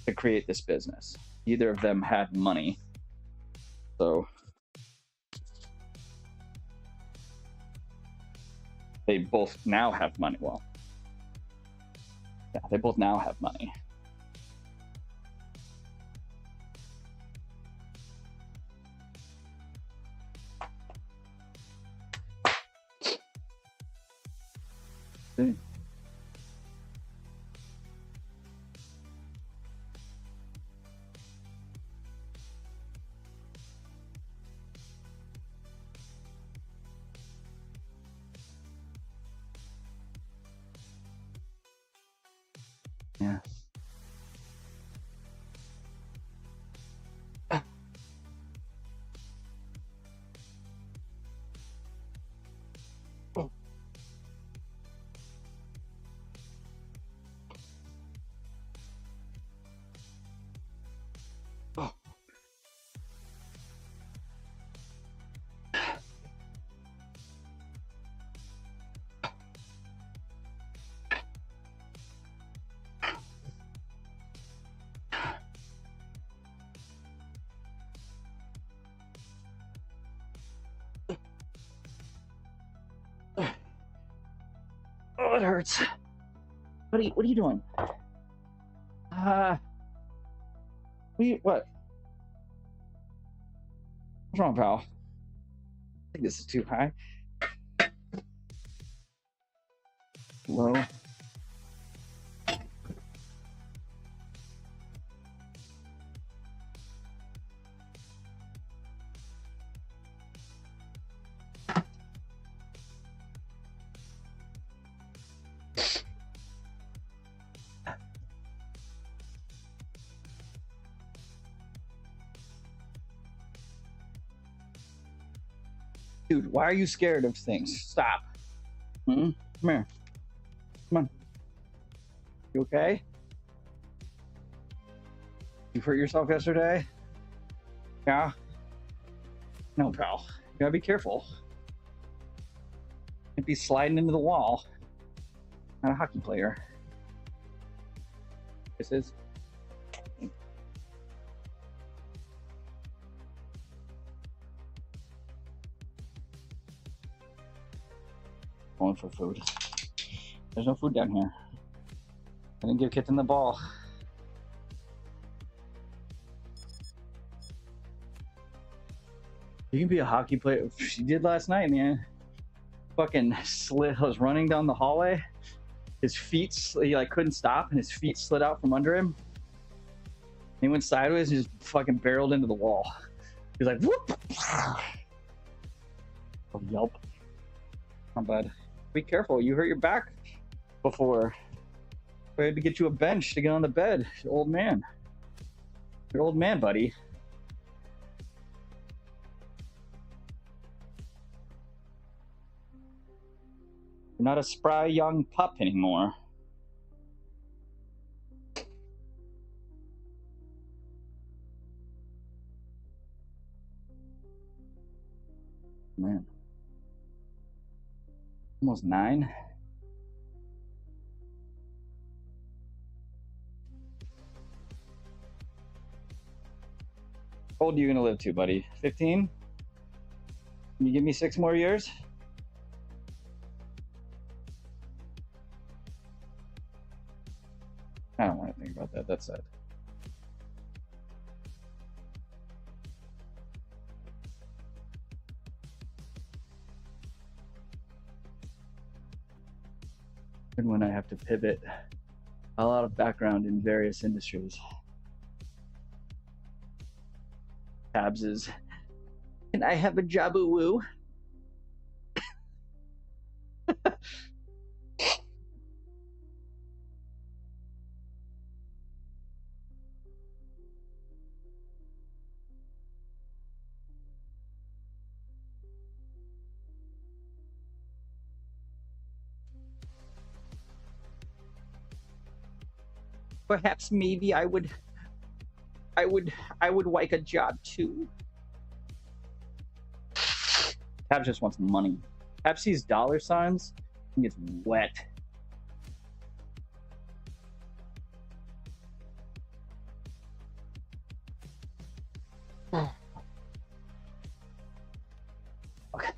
to create this business. Either of them had money. So they both now have money. Well, yeah, they both now have money. See? Yeah. Oh, it hurts. What are you doing? What? What's wrong, pal? think this is too high. Low. Dude, why are you scared of things? Stop. Come here. Come on. You okay? You hurt yourself yesterday? Yeah? No, pal. You gotta be careful. You'd be sliding into the wall. Not a hockey player. This is. Going for food. There's no food down here. I didn't give Kitten the ball. You can be a hockey player. She did last night, man. Fucking slid. I was running down the hallway. His feet, he like couldn't stop, and his feet slid out from under him. He went sideways and just fucking barreled into the wall. He was like, whoop! Oh, yelp. Not bad. Be careful. You hurt your back before. We had to get you a bench to get on the bed. You're old man. You're old man, buddy. You're not a spry young pup anymore. Man. Almost 9. How old are you gonna live to, buddy? 15? Can you give me 6 more years? I don't want to think about that. That's sad. And when I have to pivot, a lot of background in various industries. Tabs is, can I have a Jabu-Woo? Perhaps maybe I would like a job too. Tab just wants money. Tab sees dollar signs and gets wet. Okay.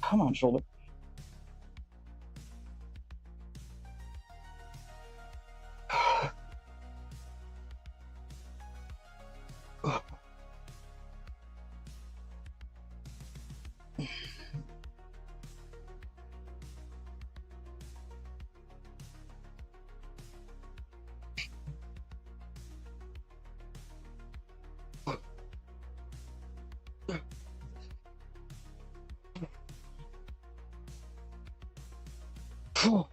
Come on, shoulder. Oh.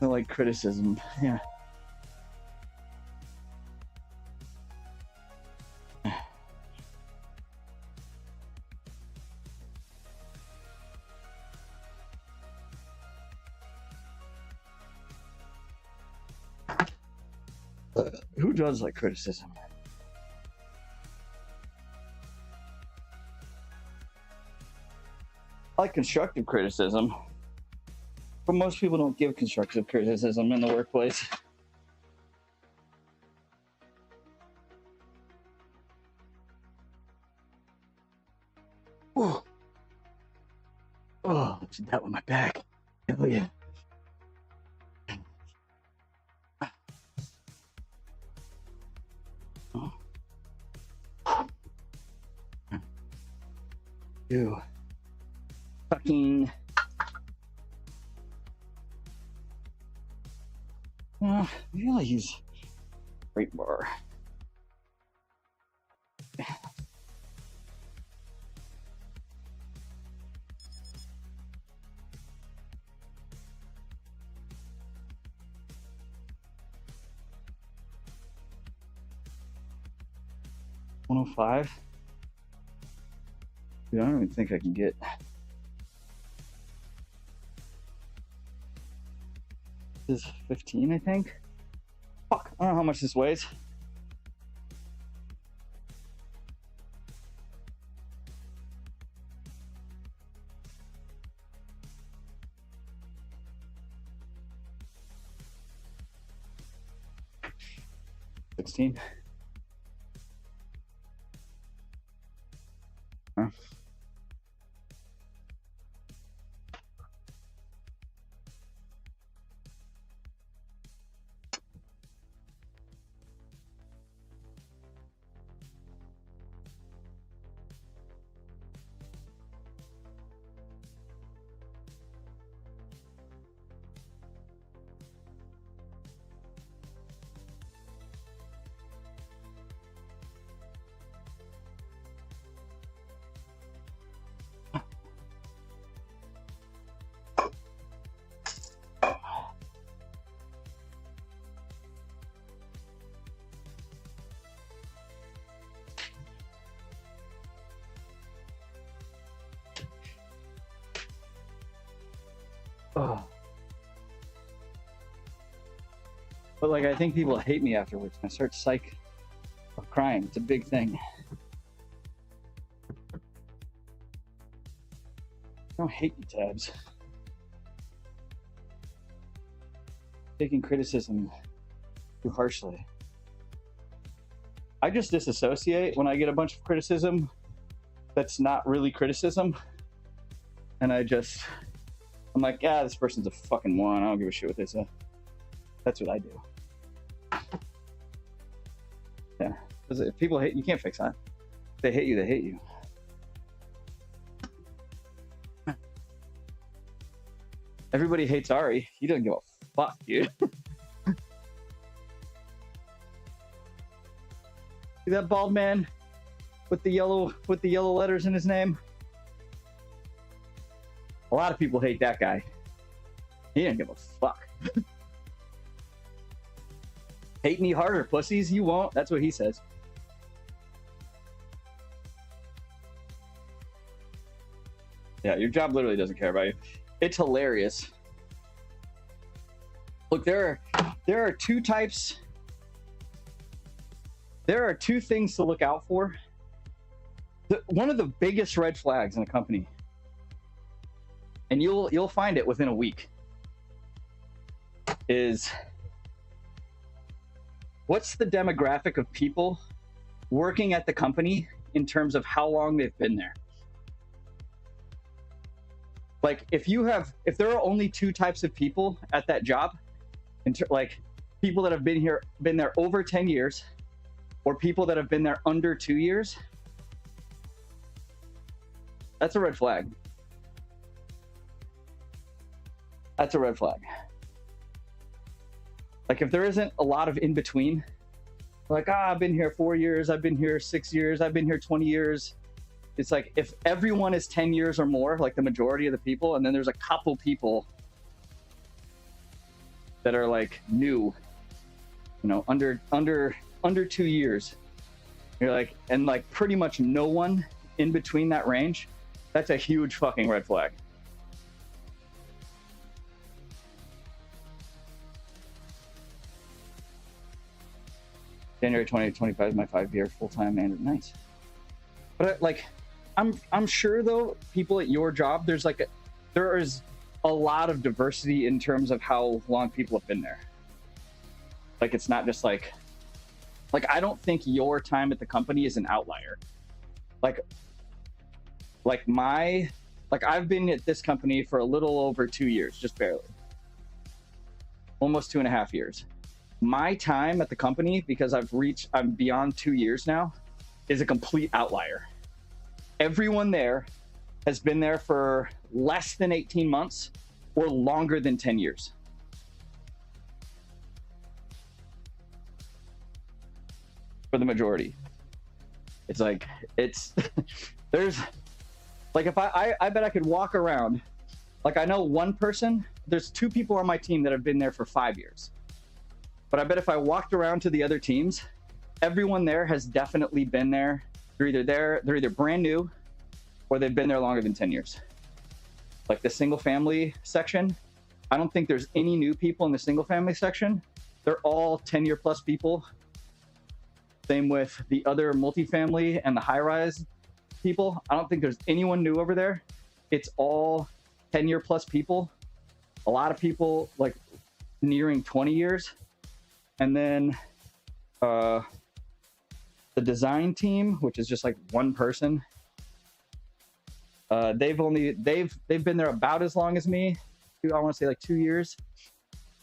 I like criticism, yeah. Who does like criticism? I like constructive criticism, but most people don't give constructive criticism in the workplace. Oh, oh, I did that with my back. Hell yeah. Oh. Ew. Fucking. Maybe I'll use weight bar. $105. Dude, I don't even think I can get. This is 15, I think. Fuck, I don't know how much this weighs. $16. Huh? Oh. But like, I think people hate me afterwards. I start psych or crying. It's a big thing. I don't hate you, Tabs. Taking criticism too harshly. I just disassociate when I get a bunch of criticism that's not really criticism. And I'm like, yeah, this person's a fucking moron. I don't give a shit what they say. That's what I do. Yeah. Because if people hate you, can't fix that. If they hate you, they hate you. Everybody hates Ari. He doesn't give a fuck, dude. See that bald man with the yellow letters in his name? A lot of people hate that guy. He didn't give a fuck. Hate me harder, pussies. You won't. That's what he says. Yeah, your job literally doesn't care about you. It's hilarious. Look, there are two types. There are two things to look out for. One of the biggest red flags in a company, and you'll find it within a week, is what's the demographic of people working at the company in terms of how long they've been there. Like if there are only two types of people at that job, like people that have been there over 10 years, or people that have been there under 2 years, that's a red flag. That's a red flag. Like if there isn't a lot of in between, like, I've been here 4 years, I've been here 6 years, I've been here 20 years. It's like if everyone is 10 years or more, like the majority of the people, and then there's a couple people that are like new, you know, under 2 years. You're like, and like pretty much no one in between that range. That's a huge fucking red flag. January 2025 is my 5-year full-time and nice. But like, I'm sure though, people at your job, there is a lot of diversity in terms of how long people have been there. Like it's not just like I don't think your time at the company is an outlier. Like like I've been at this company for a little over 2 years, just barely, almost 2.5 years. My time at the company, because I'm beyond 2 years now, is a complete outlier. Everyone there has been there for less than 18 months or longer than 10 years. For the majority. It's like, there's, like, if I bet I could walk around, like, I know one person, there's 2 people on my team that have been there for 5 years. But I bet if I walked around to the other teams, everyone there has definitely been there. They're either brand new or they've been there longer than 10 years. Like the single family section, I don't think there's any new people in the single family section. They're all 10-year plus people. Same with the other multifamily and the high-rise people. I don't think there's anyone new over there. It's all 10-year plus people. A lot of people like nearing 20 years. And then the design team, which is just like one person, they've been there about as long as me. I want to say like 2 years.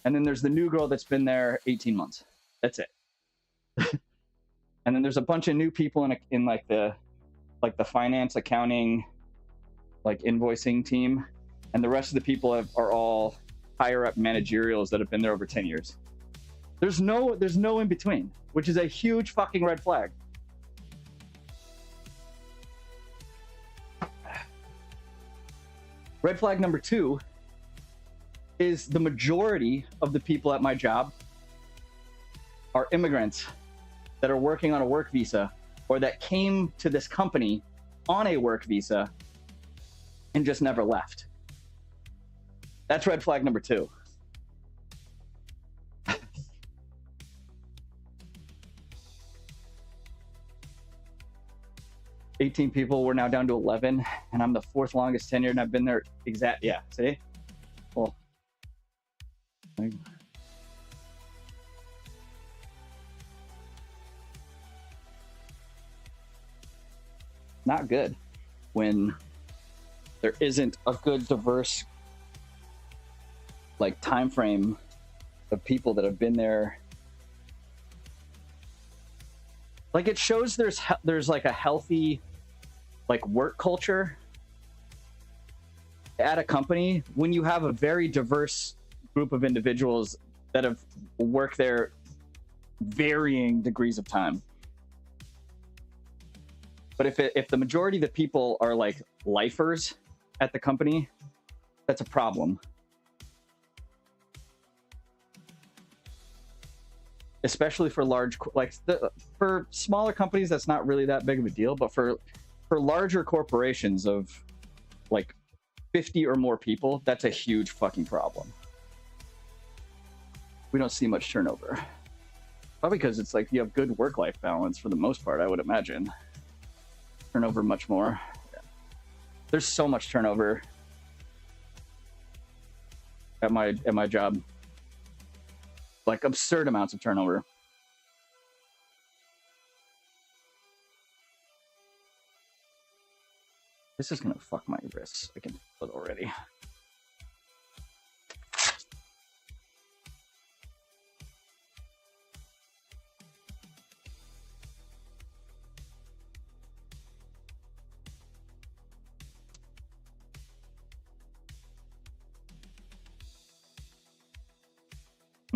And then there's the new girl that's been there 18 months. That's it. And then there's a bunch of new people in like the finance, accounting, like invoicing team, and the rest of the people are all higher up managerials that have been there over 10 years. There's no in between, which is a huge fucking red flag. Red flag number 2 is the majority of the people at my job are immigrants that are working on a work visa or that came to this company on a work visa and just never left. That's red flag number 2. 18 people, we're now down to 11, and I'm the 4th longest tenured, and I've been there yeah, see? Well, not good when there isn't a good diverse like time frame of people that have been there. Like it shows there's like a healthy like work culture at a company when you have a very diverse group of individuals that have worked there varying degrees of time. But if the majority of the people are like lifers at the company, that's a problem. Especially for for smaller companies, that's not really that big of a deal. But for larger corporations of like 50 or more people, that's a huge fucking problem. We don't see much turnover. Probably because it's like you have good work-life balance for the most part, I would imagine. Turnover much more. Yeah. There's so much turnover at my job. Like absurd amounts of turnover. This is gonna fuck my wrists. I can feel it already.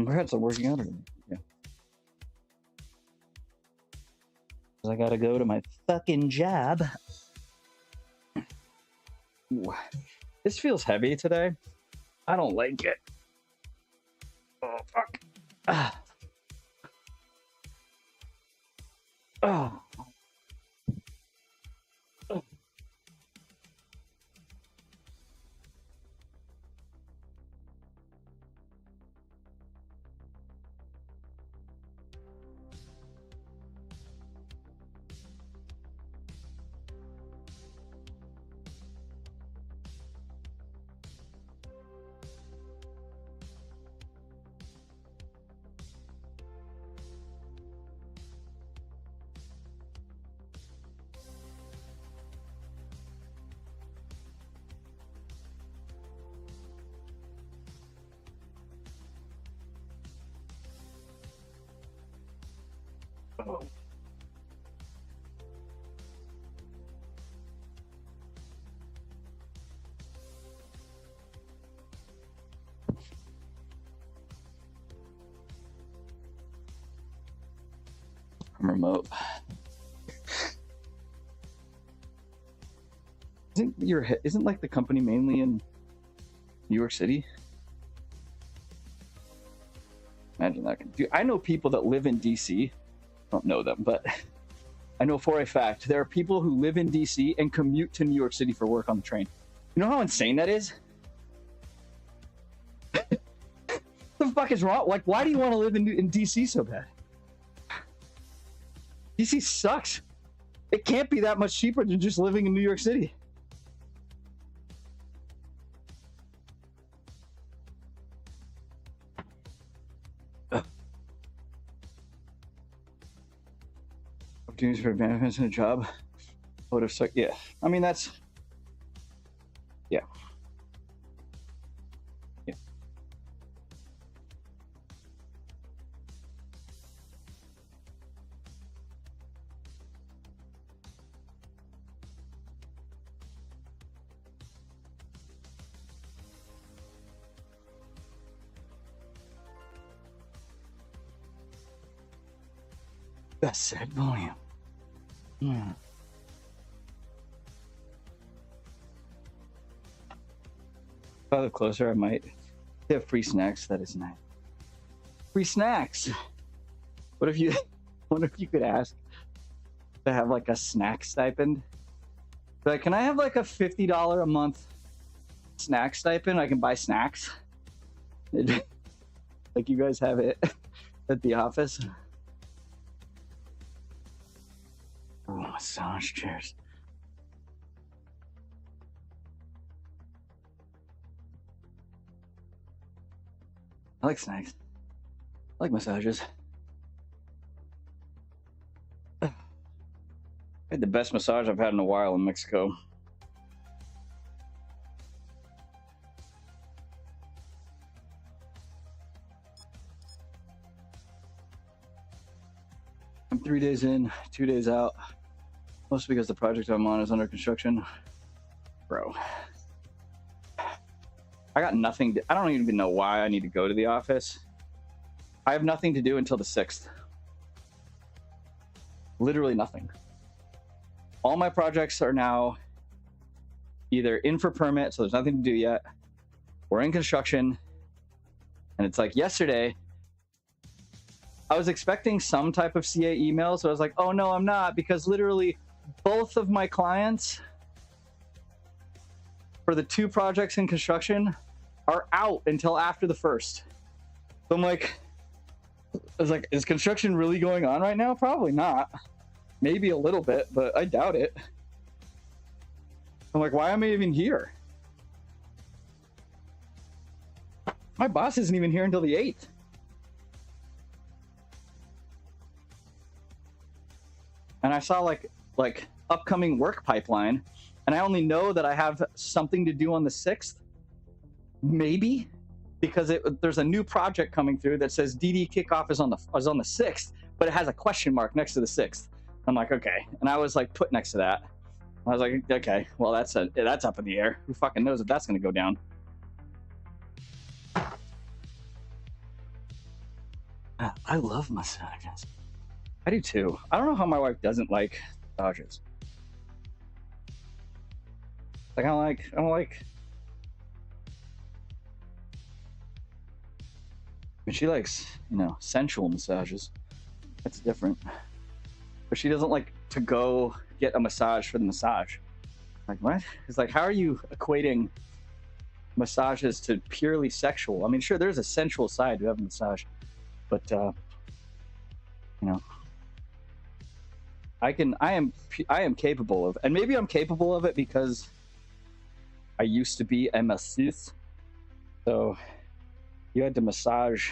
Perhaps I'm working out. Yeah. I gotta go to my fucking job. Ooh. This feels heavy today. I don't like it. Oh, fuck. Ah. Oh. Oh. I'm remote. Isn't like the company mainly in New York City? Imagine that. Dude, I know people that live in DC. I don't know them, but I know for a fact there are people who live in DC and commute to New York City for work on the train. You know how insane that is? What the fuck is wrong? Like, why do you want to live in DC so bad? DC sucks. It can't be that much cheaper than just living in New York City. Opportunities for advancements in a job. Would have sucked. Yeah. I mean, that's. Yeah. Yeah. Best set volume. Hmm. If I live closer, I might. They have free snacks. That is nice. Free snacks. What if you? What if you could ask to have like a snack stipend? Like, can I have like a $50 a month snack stipend? I can buy snacks. Like you guys have it at the office. Oh, massage chairs. I like snacks. I like massages. I had the best massage I've had in a while in Mexico. I'm 3 days in, 2 days out. Mostly because the project I'm on is under construction. Bro. I got nothing to, I don't even know why I need to go to the office. I have nothing to do until the 6th. Literally nothing. All my projects are now either in for permit, so there's nothing to do yet, or in construction. And it's like yesterday, I was expecting some type of CA email, so I was like, oh no, I'm not, because literally both of my clients for the 2 projects in construction are out until after the 1st. So I'm like, I was like, is construction really going on right now? Probably not. Maybe a little bit, but I doubt it. I'm like, why am I even here? My boss isn't even here until the 8th. And I saw like upcoming work pipeline, and I only know that I have something to do on the 6th, maybe, because there's a new project coming through that says DD kickoff is on the 6th, but it has a question mark next to the 6th. I'm like, okay, and I was like put next to that. I was like, okay, well that's up in the air. Who fucking knows if that's gonna go down? I love massages. I do too. I don't know how my wife doesn't like massages. Like I don't like. But she likes, sensual massages. That's different. But she doesn't like to go get a massage for the massage. Like, what? It's like, how are you equating massages to purely sexual? I mean, sure, there's a sensual side to having a massage, but I am capable of, and maybe I'm capable of it because I used to be a masseuse. So you had to massage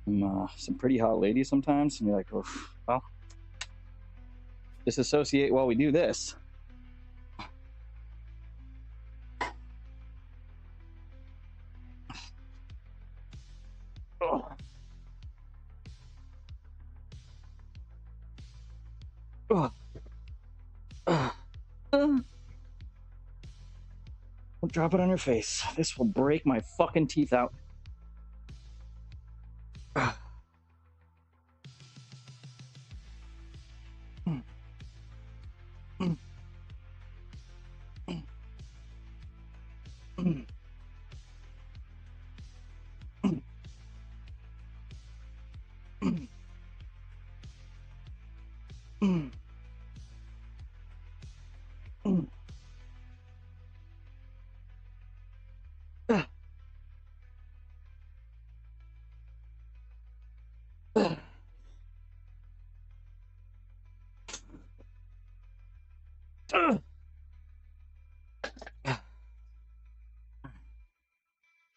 some pretty hot ladies sometimes, and you're like, oh, well, disassociate while we do this. Oh. Ugh. Ugh. Don't drop it on your face. This will break my fucking teeth out. Ugh.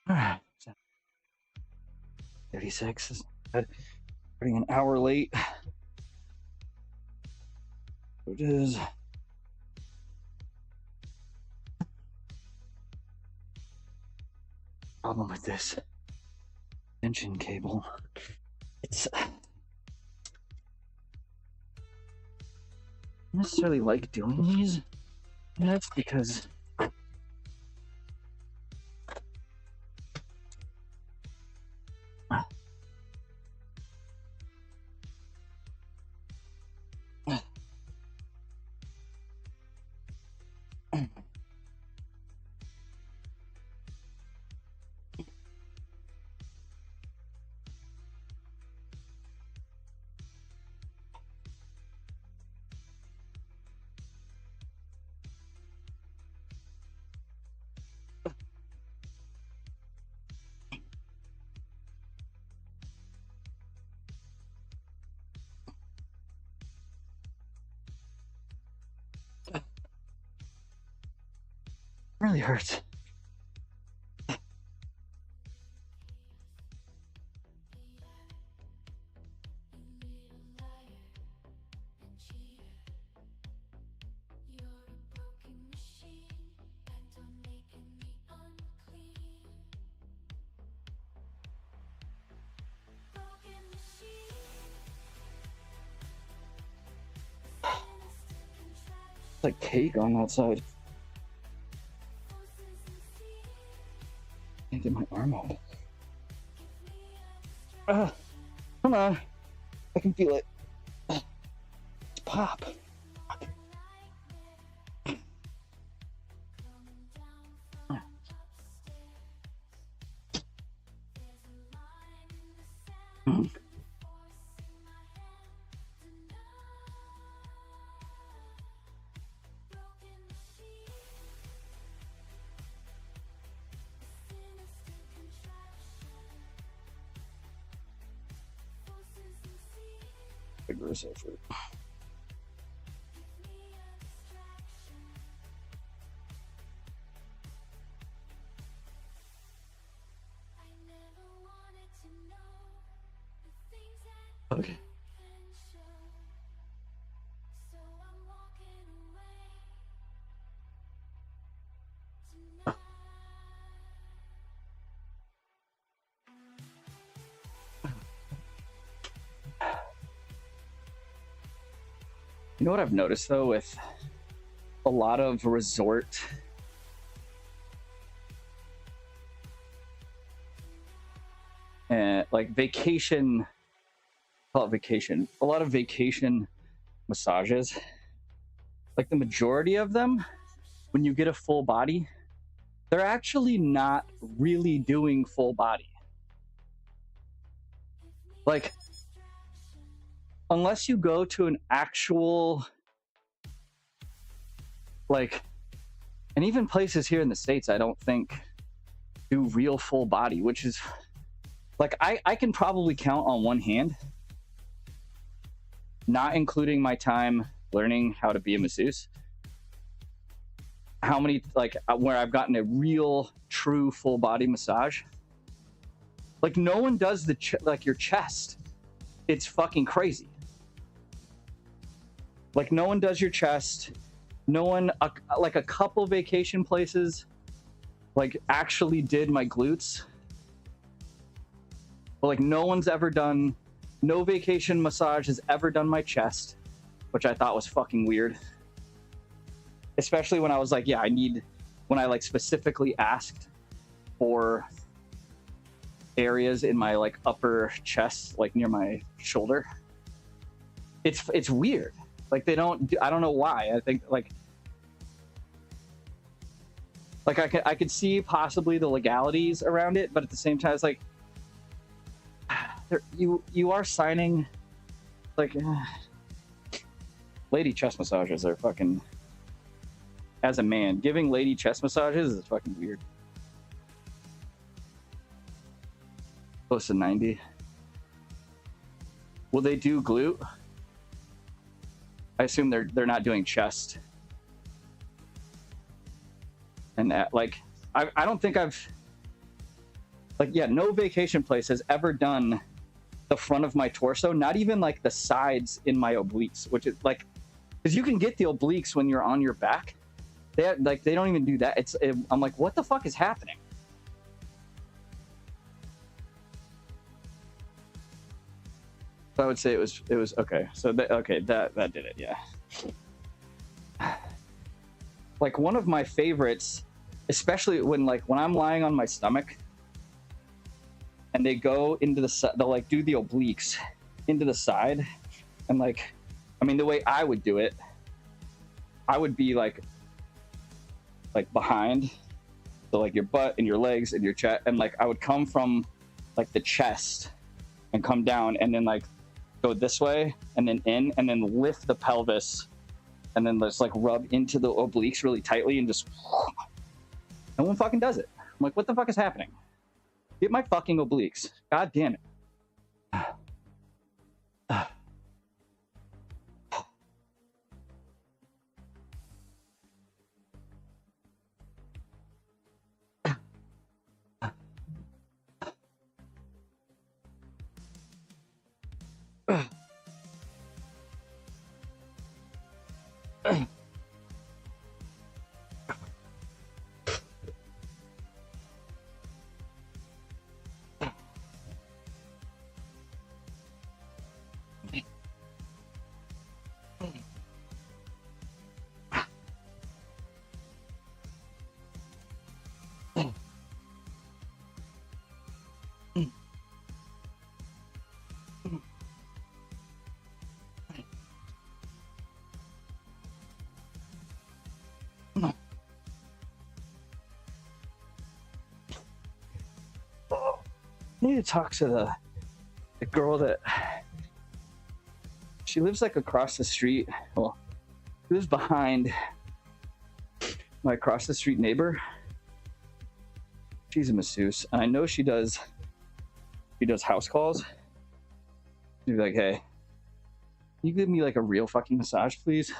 Alright. 36 is running an hour late. It is. Problem with this extension cable. It's I don't necessarily like doing these. That's because really hurts. It's like cake on that side. Can't get my arm out. Come on. I can feel it. It's pop. Vigorous effort. Okay. You know what I've noticed though with a lot of resort and like vacation, call it vacation, a lot of vacation massages, like the majority of them, when you get a full body, they're actually not really doing full body. Like, unless you go to an actual, like, and even places here in the States, I don't think do real full body, which is like, I can probably count on one hand, not including my time learning how to be a masseuse, how many, like, where I've gotten a real true full body massage. Like, no one does the like your chest. It's fucking crazy. Like, no one does your chest. No one, like a couple vacation places, like actually did my glutes. But like, no one's ever done, no vacation massage has ever done my chest. which I thought was fucking weird. Especially when I was like, yeah, when I like specifically asked for areas in my like upper chest, like near my shoulder. It's weird. Like they don't, I don't know why. I think like I could see possibly the legalities around it, but at the same time, it's like you are signing like lady chest massages are fucking. As a man, giving lady chest massages is fucking weird. Close to 90. Will they do glute? I assume they're not doing chest. And like I don't think I've like no vacation place has ever done the front of my torso, not even like the sides in my obliques, which is like because you can get the obliques when you're on your back. They don't even do that. I'm like, what the fuck is happening? So I would say it was okay. So that did it. Yeah. Like one of my favorites, especially when I'm lying on my stomach, and they go into they'll like do the obliques into the side, and like, I mean, the way I would do it, I would be like behind, so like your butt and your legs and your chest, and like I would come from like the chest and come down and then like go this way and then in and then lift the pelvis and then just like rub into the obliques really tightly and just no one fucking does it. I'm like, what the fuck is happening? Get my fucking obliques. God damn it. I need to talk to the girl that she lives like across the street. Well, she lives behind my across the street neighbor. She's a masseuse, and I know she does house calls. She'd be like, hey, can you give me like a real fucking massage, please?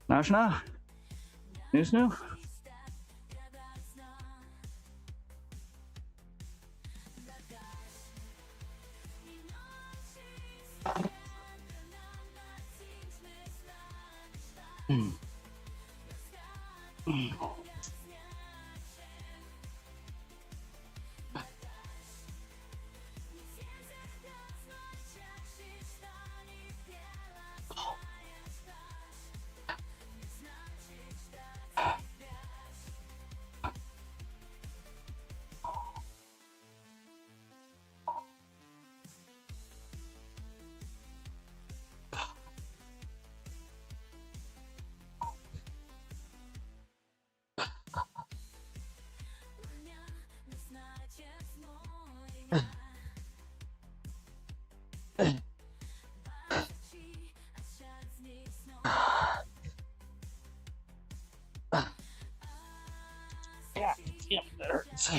Nashna? Nusnu? Damn, that hurts.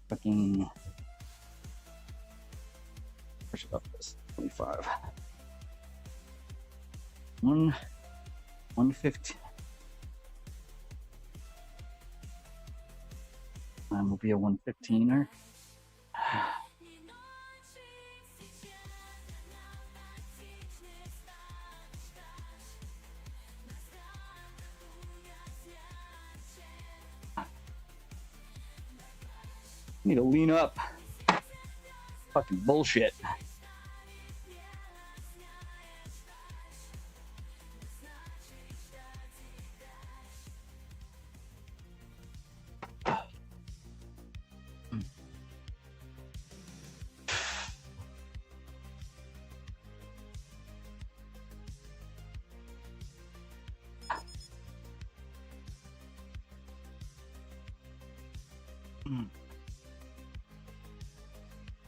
Fucking push it up this 25. 115. Mine will be a 115er. Need to lean up. Fucking bullshit.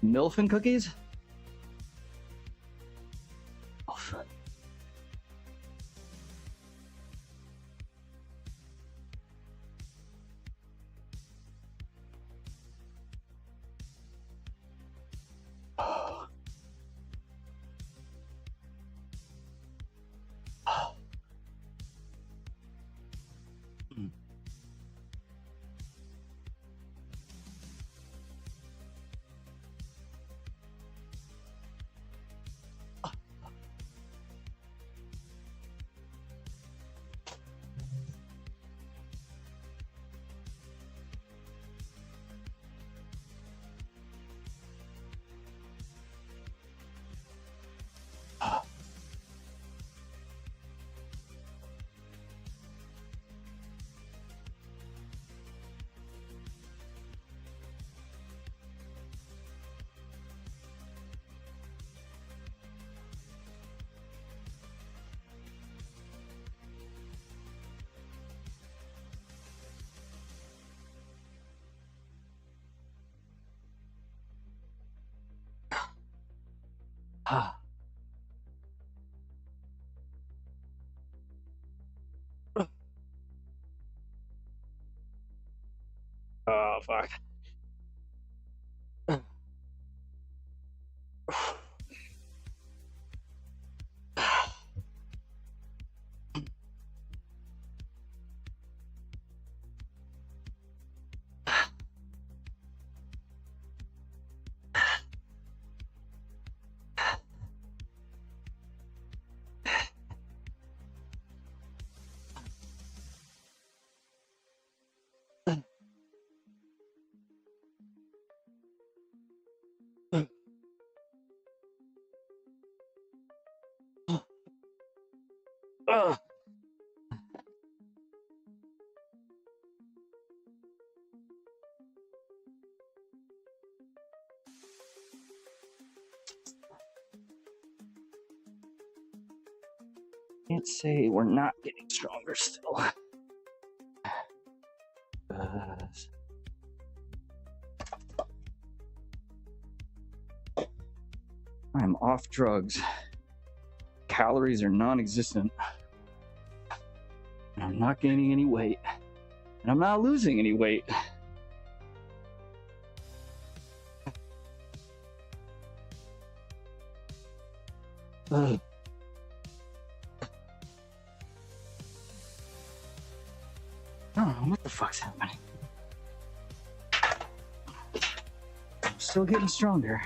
MILF and cookies? Oh, fuck. Can't say we're not getting stronger still. I'm off drugs. Calories are non-existent. And I'm not gaining any weight. And I'm not losing any weight. I don't know what the fuck's happening. I'm still getting stronger.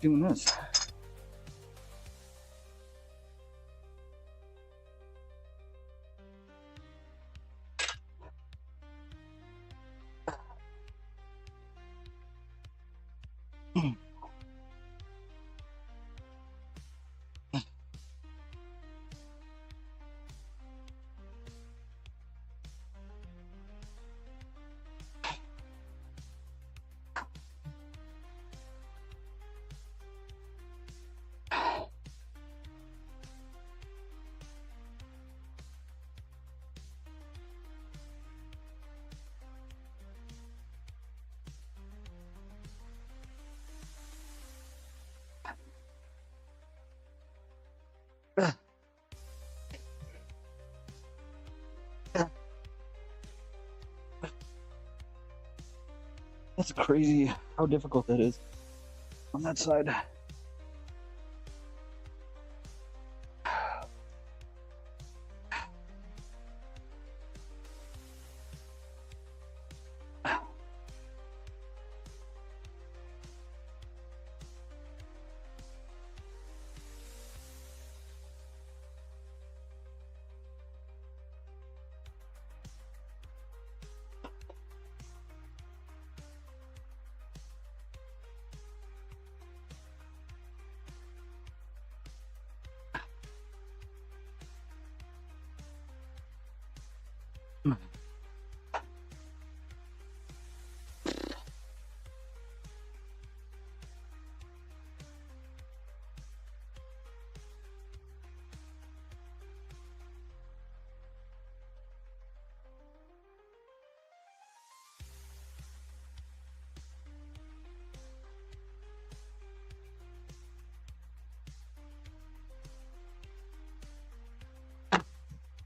doing this. That's crazy how difficult that is on that side.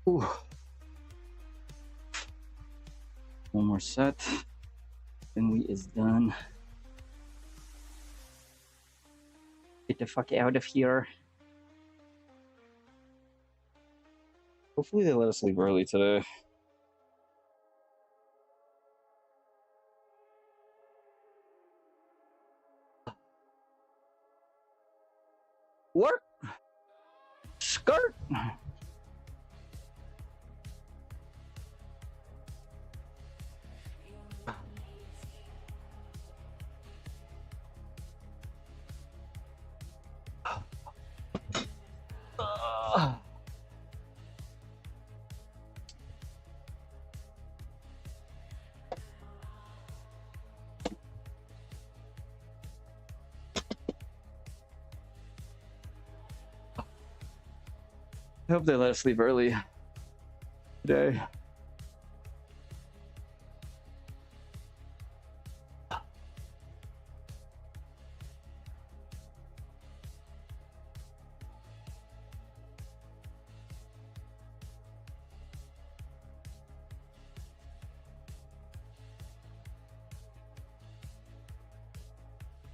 Ooh. One more set, then we is done. Get the fuck out of here. Hopefully they let us leave early today. Work! Skirt! I hope they let us leave early today.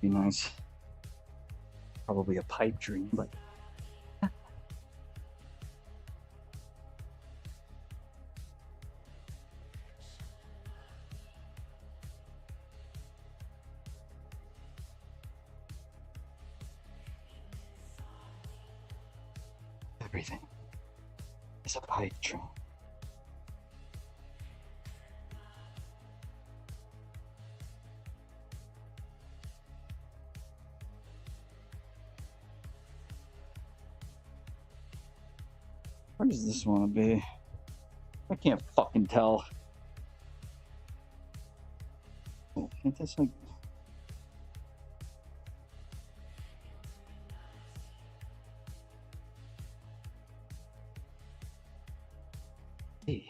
Be nice. Probably a pipe dream, but everything is a pipe dream. Where does this want to be? I can't fucking tell. Can't this like... Hey.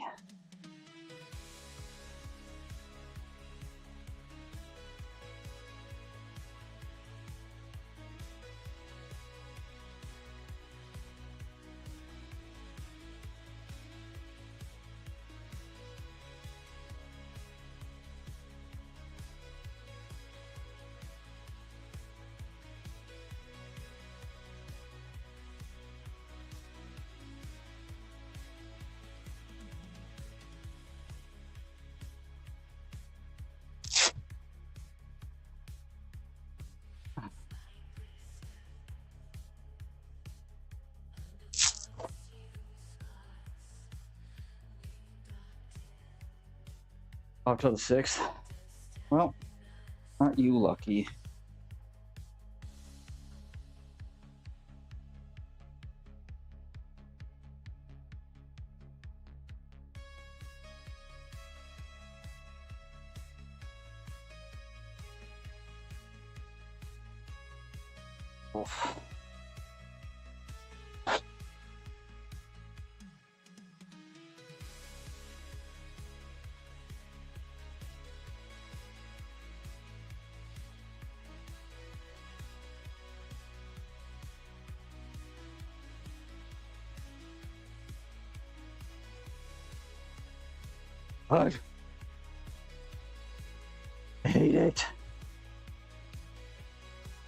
Up to the 6th. Well, aren't you lucky? Oof. God. I hate it.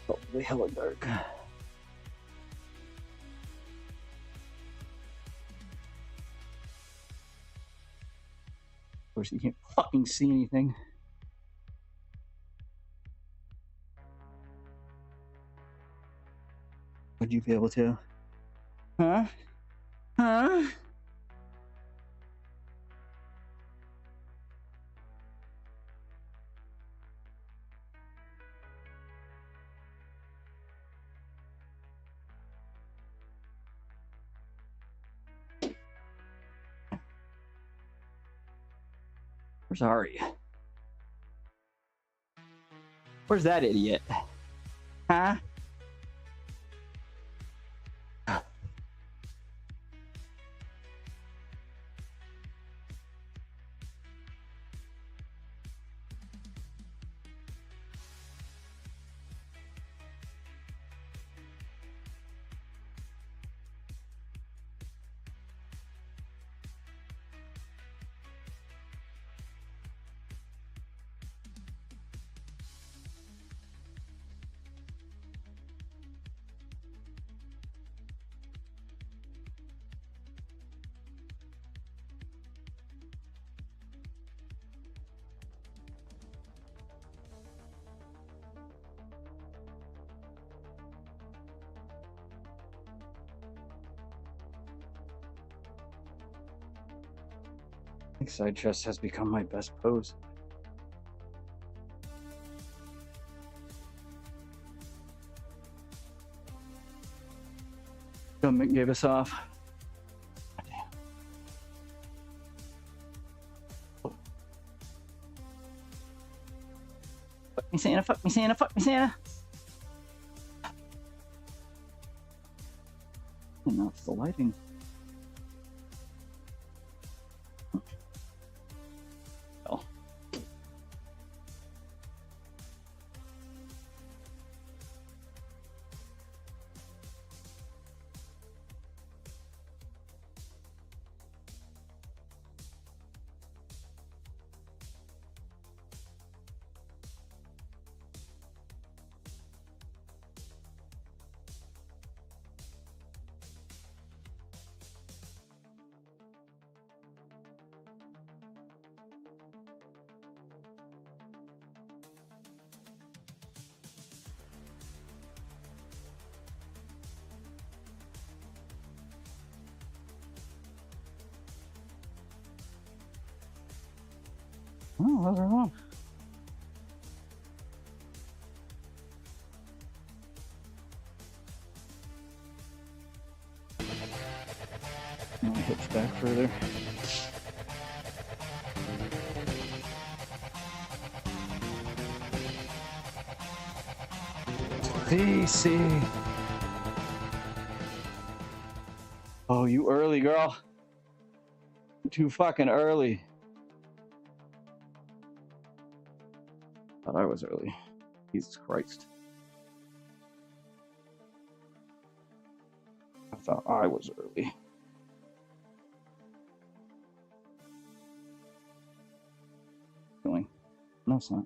Probably hella dark. Of course, you can't fucking see anything. Would you be able to? Huh? Huh? Where's Ari? Where's that idiot? Huh? I think side chest has become my best pose. Government gave us off. Fuck me, Santa, fuck me, Santa, fuck me, Santa. And now it's the lighting. Oh. Oh, those are wrong. No, hips back further. DC. Oh, you early, girl. You're too fucking early. Thought I was early. Jesus Christ. I thought I was early. Feeling. No, it's not.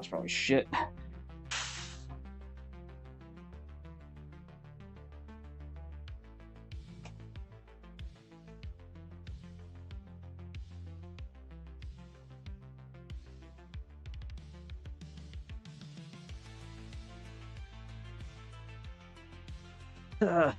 was probably shit. Uh.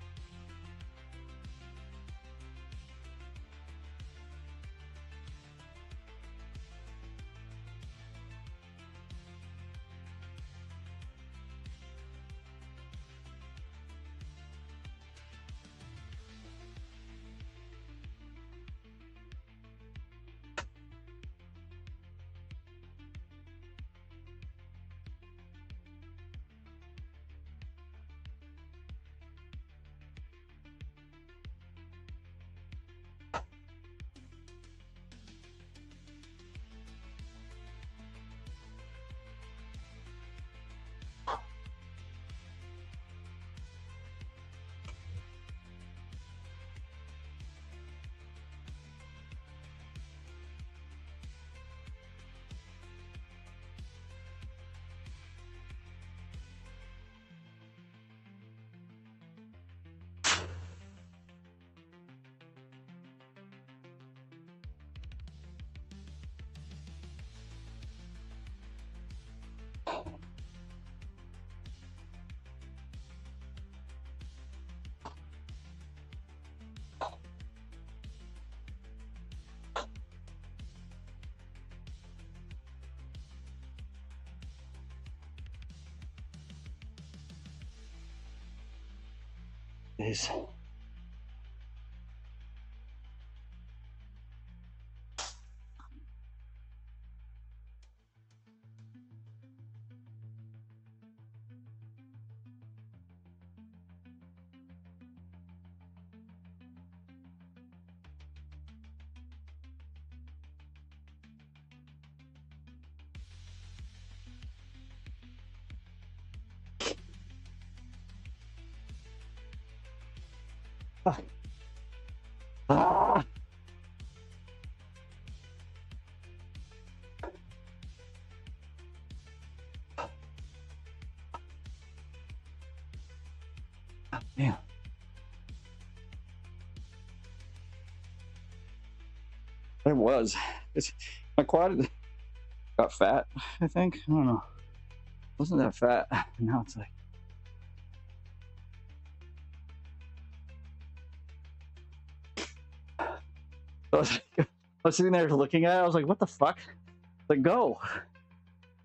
Is ah. Damn. It was. It's my quad got fat, I think. I don't know. Wasn't that fat. Now it's like I was sitting there looking at it, I was like, what the fuck? Like, go.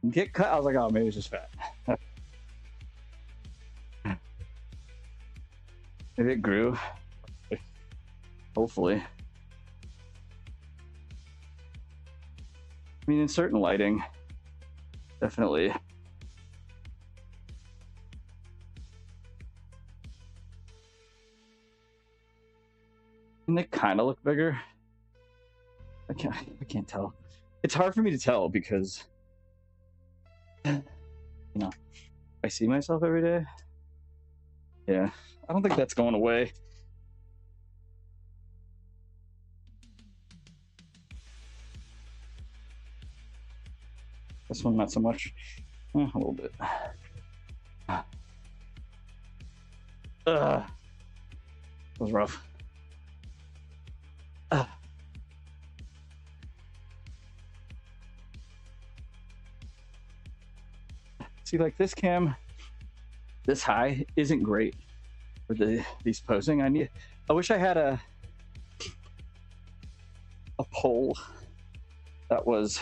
Get cut. I was like, oh, maybe it's just fat. Maybe it grew. Hopefully. I mean, in certain lighting, definitely. And they kind of look bigger. I can't tell. It's hard for me to tell because, you know, I see myself every day. Yeah, I don't think that's going away. This one, not so much. A little bit. That was rough. See, like this cam, this high isn't great for these posing. I wish I had a pole that was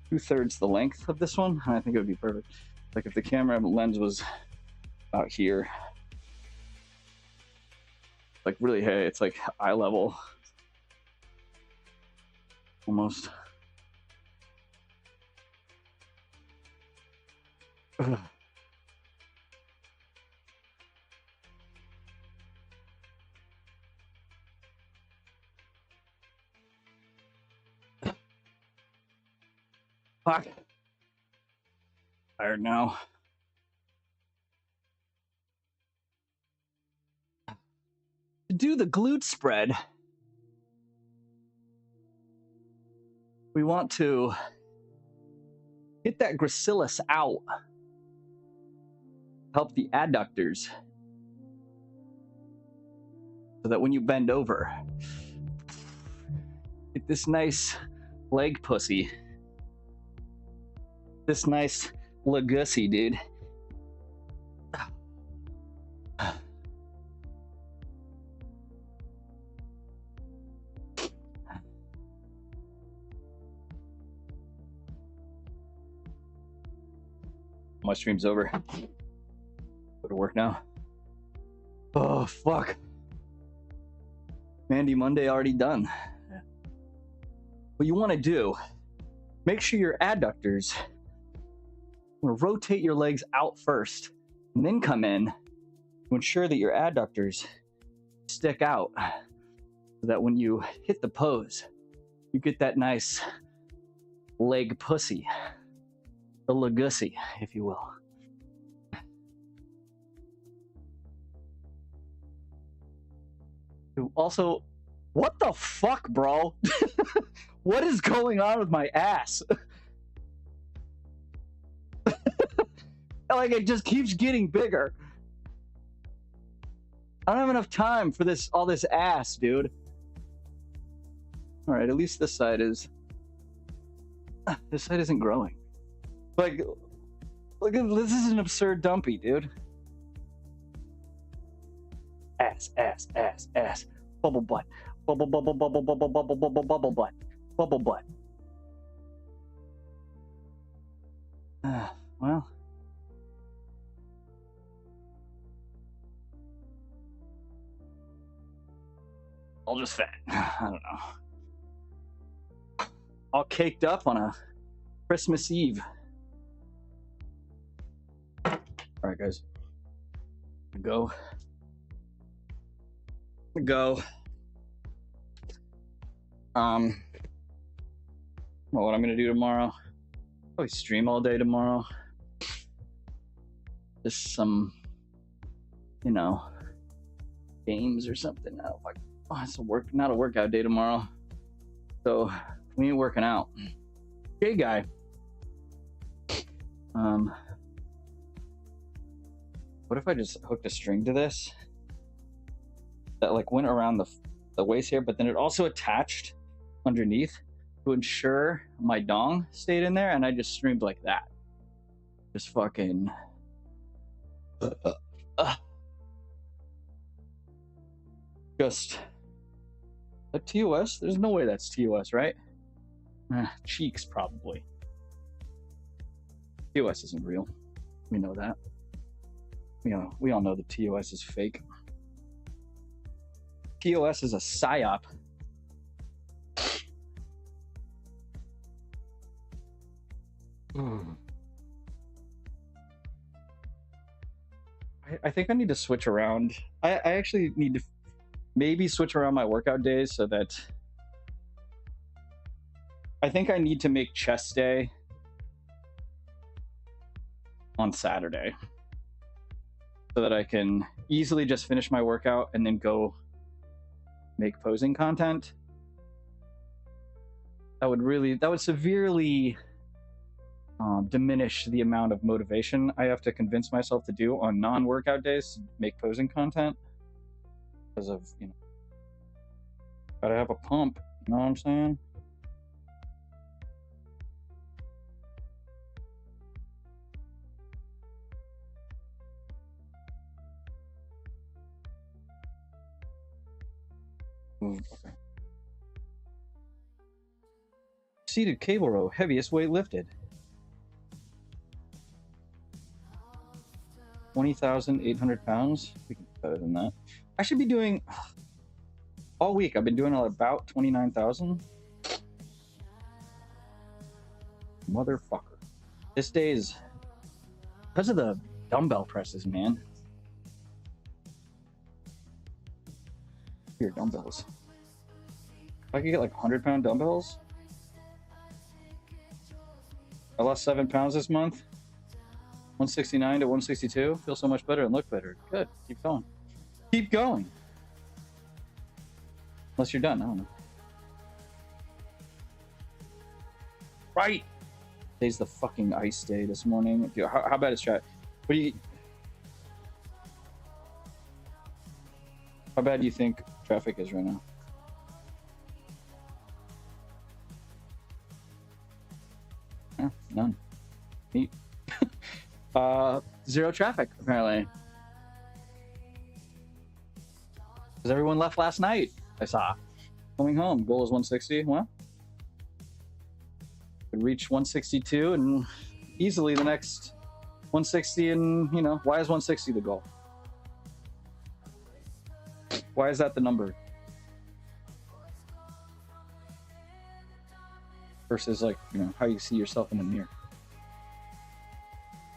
2/3 the length of this one. I think it would be perfect. Like if the camera lens was out here, like really, hey, it's like eye level almost. Fuck. Tired now. To do the glute spread, we want to Get that gracilis out. Help the adductors. So that when you bend over, get this nice leg pussy. This nice legussy, dude. My stream's over. Go to work now. Oh, fuck. Mandy Monday already done. What you want to do, make sure your adductors, rotate your legs out first, and then come in to ensure that your adductors stick out so that when you hit the pose, you get that nice leg pussy, the legussy, if you will. Also, what the fuck, bro? What is going on with my ass? Like, it just keeps getting bigger. I don't have enough time for this, all this ass, dude. All right, at least this side is. This side isn't growing. Like, look at this. Is an absurd dumpy, dude. Ass, ass, ass, ass. Bubble butt. Bubble, bubble, bubble, bubble, bubble, bubble, bubble butt. Bubble butt. Well. All just fat. I don't know. All caked up on a Christmas Eve. All right, guys. Go. Well, what I'm gonna do tomorrow? Probably stream all day tomorrow. Just some, you know, games or something. I don't like. Oh, it's not a workout day tomorrow. So we ain't working out. Hey, guy. What if I just hooked a string to this that like went around the waist here, but then it also attached underneath to ensure my dong stayed in there, and I just streamed like that. Just fucking. Just. A TOS? There's no way that's TOS, right? Cheeks, probably. TOS isn't real. We know that. We all know the TOS is fake. TOS is a psyop. I think I need to switch around. I actually need to maybe switch around my workout days so that I think I need to make chest day on Saturday so that I can easily just finish my workout and then go make posing content. That would severely diminish the amount of motivation I have to convince myself to do on non-workout days to make posing content. Because of, gotta have a pump, you know what I'm saying? Okay. Seated cable row, heaviest weight lifted. 20,800 pounds. We can do better than that. I should be doing all week. I've been doing about 29,000. Motherfucker. This day is because of the dumbbell presses, man. Here, dumbbells. If I could get like 100-pound dumbbells. I lost 7 pounds this month. 169 to 162. Feel so much better and look better. Good. Keep going. Keep going. Unless you're done. I don't know. Right. Today's the fucking ice day this morning. Dude, how bad is traffic? What do you? How bad do you think traffic is right now? None. Neat. Zero traffic apparently. Because everyone left last night. I saw. Coming home. Goal is 160. Well, could reach 162 and easily the next 160. And you know, why is 160 the goal? Why is that the number? Versus like, you know, how you see yourself in the mirror.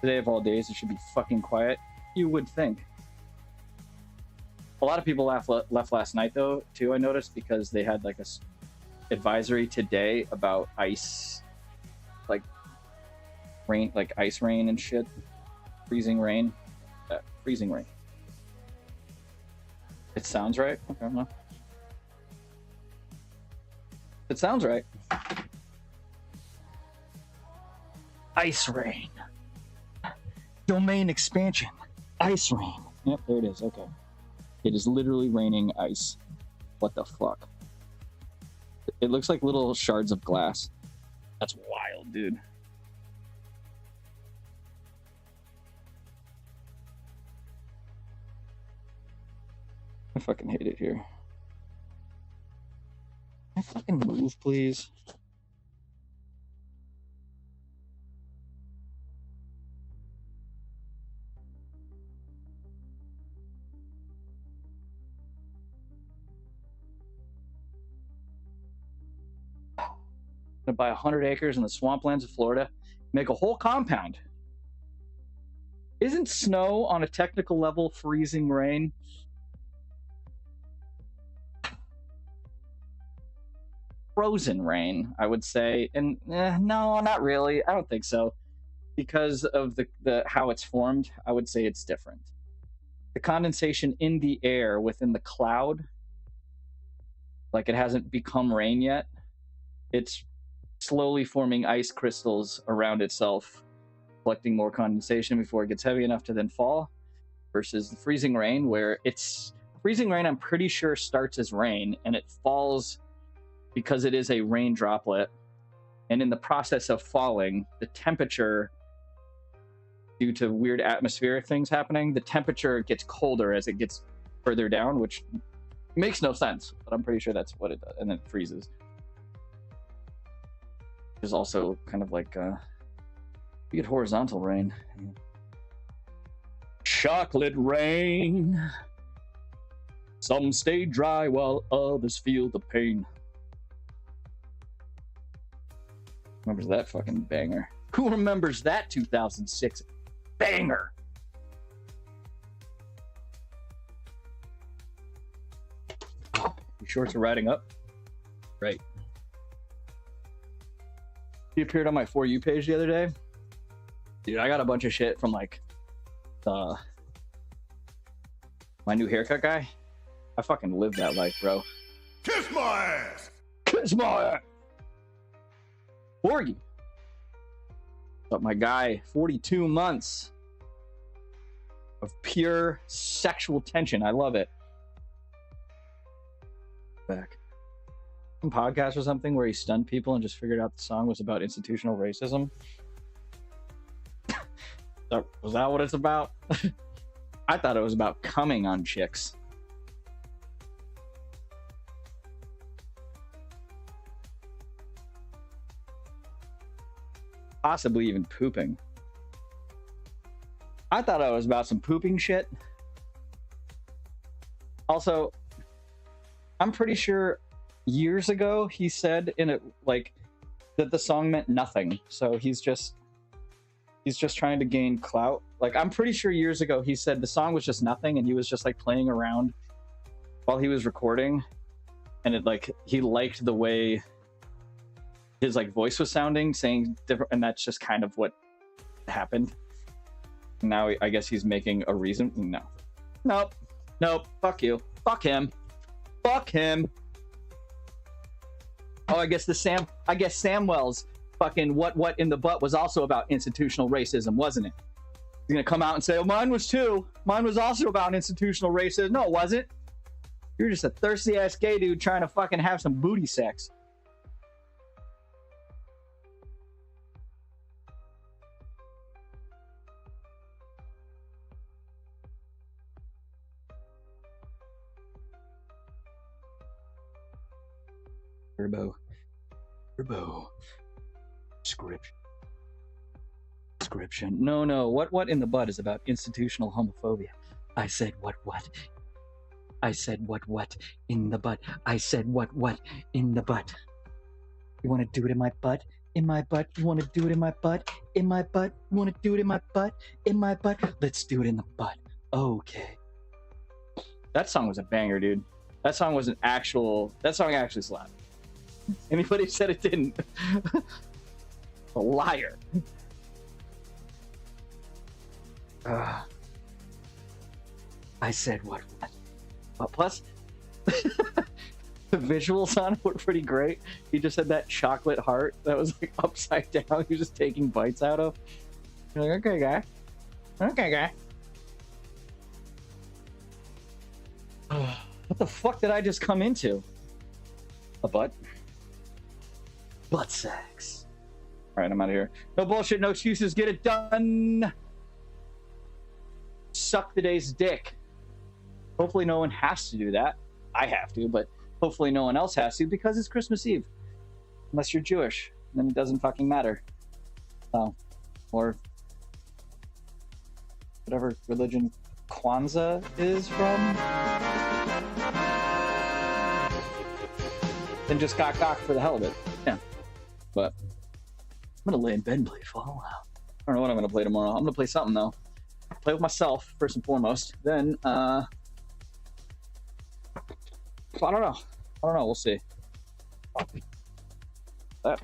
Today of all days, it should be fucking quiet. You would think. A lot of people left last night though, too, I noticed, because they had like a advisory today about ice, like rain, like ice rain and shit. Freezing rain. Freezing rain. It sounds right. Okay, well. It sounds right. Ice rain. Domain expansion. Ice rain. Yep, there it is. Okay. It is literally raining ice. What the fuck? It looks like little shards of glass. That's wild, dude. I fucking hate it here. Can I fucking move, please? To buy 100 acres in the swamplands of Florida, make a whole compound. Isn't snow on a technical level freezing rain? Frozen rain, I would say. And no, not really. I don't think so. Because of the how it's formed, I would say it's different. The condensation in the air within the cloud, like it hasn't become rain yet. It's slowly forming ice crystals around itself, collecting more condensation before it gets heavy enough to then fall, versus the freezing rain, where it's freezing rain, I'm pretty sure starts as rain and it falls because it is a rain droplet, and in the process of falling, the temperature, due to weird atmospheric things happening, the temperature gets colder as it gets further down, which makes no sense, but I'm pretty sure that's what it does, and then it freezes. There's also kind of like you get horizontal rain. Chocolate rain. Some stay dry while others feel the pain. Remembers that fucking banger? Who remembers that 2006 banger? Your shorts are riding up? Right. He appeared on my For You page the other day. Dude, I got a bunch of shit from like my new haircut guy. I fucking live that life, bro. Kiss my ass! Kiss my ass! For You. But my guy, 42 months of pure sexual tension. I love it. Back. Some podcast or something where he stunned people and just figured out the song was about institutional racism. Was that what it's about? I thought it was about coming on chicks. Possibly even pooping. I thought it was about some pooping shit. Also, I'm pretty sure years ago he said in it like that the song meant nothing. So he's just trying to gain clout. Like, I'm pretty sure years ago he said the song was just nothing and he was just like playing around while he was recording, and it like he liked the way his like voice was sounding, saying different, and that's just kind of what happened. Now I guess he's making a reason. Nope. Fuck you. Fuck him. Oh, I guess Samwell's fucking what in the butt was also about institutional racism, wasn't it? He's gonna come out and say, oh, mine was too. Mine was also about institutional racism. No, it wasn't. You're just a thirsty ass gay dude trying to fucking have some booty sex. Turbo. Description. No. What in the butt is about institutional homophobia? I said what? I said what in the butt? I said what in the butt? You want to do it in my butt? In my butt? You want to do it in my butt? In my butt? You want to do it in my butt? In my butt? Let's do it in the butt. Okay. That song was a banger, dude. That song actually slapped. Anybody said it didn't? A liar. I said what? Plus, the visuals on it were pretty great. He just had that chocolate heart that was like upside down. He was just taking bites out of. You're like, okay, guy. What the fuck did I just come into? A butt? Butt sex. All right, I'm out of here. No bullshit, no excuses. Get it done. Suck the day's dick. Hopefully no one has to do that. I have to, but hopefully no one else has to because it's Christmas Eve. Unless you're Jewish, then it doesn't fucking matter. Or whatever religion Kwanzaa is from. Then just got cocked for the hell of it. Yeah. But I'm gonna lay in bed and play Fallout. I don't know what I'm gonna play tomorrow. I'm gonna play something though. Play with myself first and foremost. Then I don't know. We'll see. That.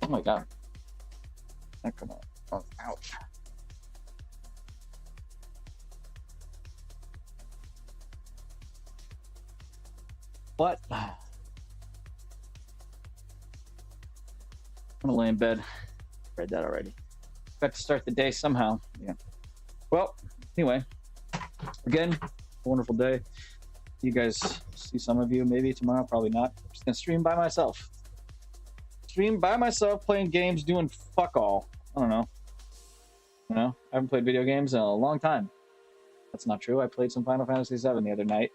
Oh my god. That come on. Oh, ouch. What? I'm gonna lay in bed. Read that already. Got to start the day somehow. Yeah. Well, anyway, again, a wonderful day. You guys see some of you maybe tomorrow, probably not. I'm just gonna stream by myself. Playing games, doing fuck all. I don't know. I haven't played video games in a long time. That's not true. I played some Final Fantasy VII the other night.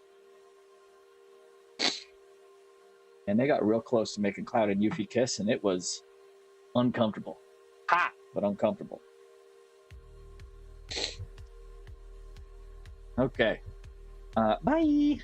And they got real close to making Cloud and Yuffie kiss, and it was uncomfortable. Hot, but uncomfortable. Okay. Bye.